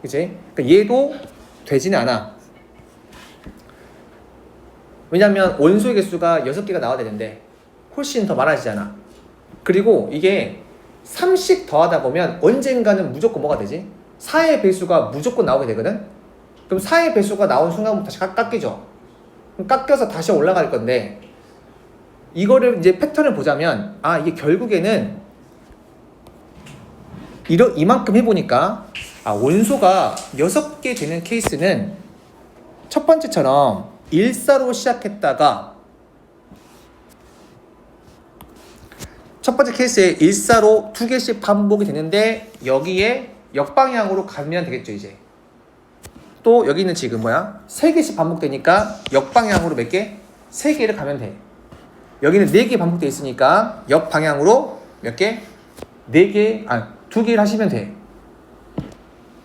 그치? 그러니까 얘도 되지는 않아. 왜냐면 원소의 개수가 6개가 나와야 되는데 훨씬 더 많아지잖아. 그리고 이게 3씩 더하다 보면 언젠가는 무조건 뭐가 되지? 4의 배수가 무조건 나오게 되거든? 그럼 4의 배수가 나온 순간부터 다시 깎이죠. 그럼 깎여서 다시 올라갈 건데 이거를 이제 패턴을 보자면 이게 결국에는 이만큼 해보니까 원소가 6개 되는 케이스는 첫 번째처럼 1사로 시작했다가 첫 번째 케이스에 1사로 2개씩 반복이 되는데 여기에 역방향으로 가면 되겠죠. 이제 또 여기는 지금 뭐야? 3개씩 반복되니까 역방향으로 몇 개? 3개를 가면 돼. 여기는 4개 반복되어 있으니까 역방향으로 몇 개? 4개, 2개를 하시면 돼.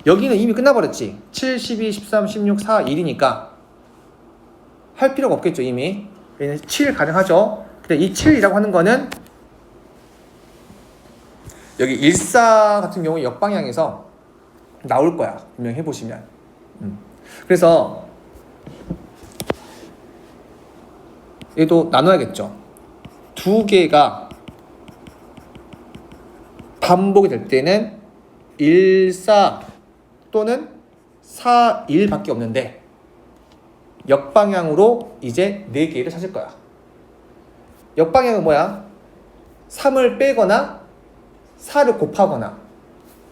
여기는 이미 끝나버렸지. 7, 12, 13, 16, 4, 1이니까 할 필요가 없겠죠. 이미 얘는 7 가능하죠. 근데 이 7이라고 하는 거는 여기 14 같은 경우 역방향에서 나올 거야. 분명 해보시면. 그래서 얘도 나눠야겠죠. 2개가 반복이 될 때는 1, 4 또는 4, 1 밖에 없는데 역방향으로 이제 4개를 찾을 거야. 역방향은 뭐야? 3을 빼거나 4를 곱하거나.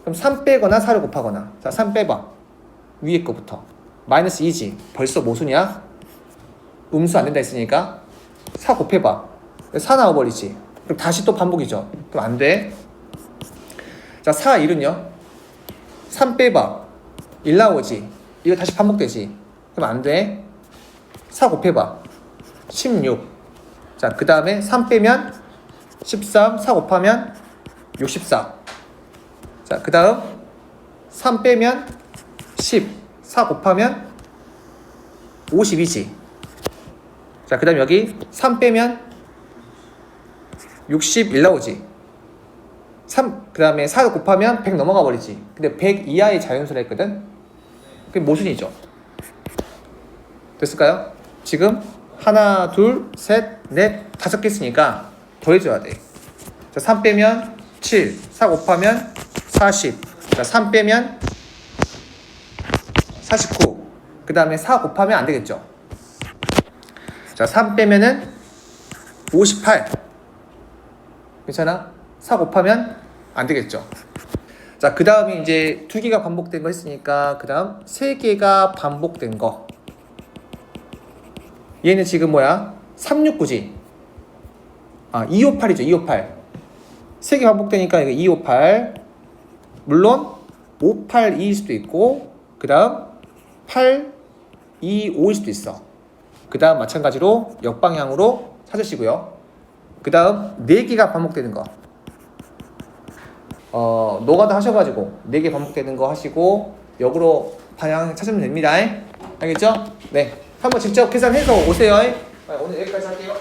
그럼 3 빼거나 4를 곱하거나. 자, 3 빼봐. 위에 거부터. 마이너스 2지. 벌써 모순이야? 음수 안 된다 했으니까 4 곱해봐. 4 나와버리지. 그럼 다시 또 반복이죠. 그럼 안 돼. 자, 4, 1은요? 3 빼봐. 1 나오지. 이거 다시 반복되지. 그럼 안 돼. 4 곱해봐. 16. 자, 그 다음에 3 빼면 13. 4 곱하면 64. 자, 그 다음 3 빼면 10. 4 곱하면 52지. 자, 그 다음 여기 3 빼면 61 나오지. 3, 그 다음에 4 곱하면 100 넘어가 버리지. 근데 100 이하의 자연수라 했거든. 그게 모순이죠. 됐을까요? 지금 하나, 둘, 셋, 넷, 5개 있으니까 더해줘야 돼. 자, 3 빼면 7, 4 곱하면 40. 자, 3 빼면 49. 그 다음에 4 곱하면 안 되겠죠. 자, 3 빼면은 58. 괜찮아? 4 곱하면 안 되겠죠. 자, 그 다음에 이제 2개가 반복된 거 했으니까 그 다음 3개가 반복된 거. 얘는 지금 뭐야? 369지? 아, 258이죠. 258. 3개 반복되니까 이거 258. 물론 582일 수도 있고 그 다음 825일 수도 있어. 그 다음 마찬가지로 역방향으로 찾으시고요. 그 다음 4개가 반복되는 거. 노가다 하셔가지고 4개 반복되는 거 하시고 역으로 방향 찾으면 됩니다. 알겠죠? 네. 한번 직접 계산해서 오세요. 오늘 여기까지 할게요.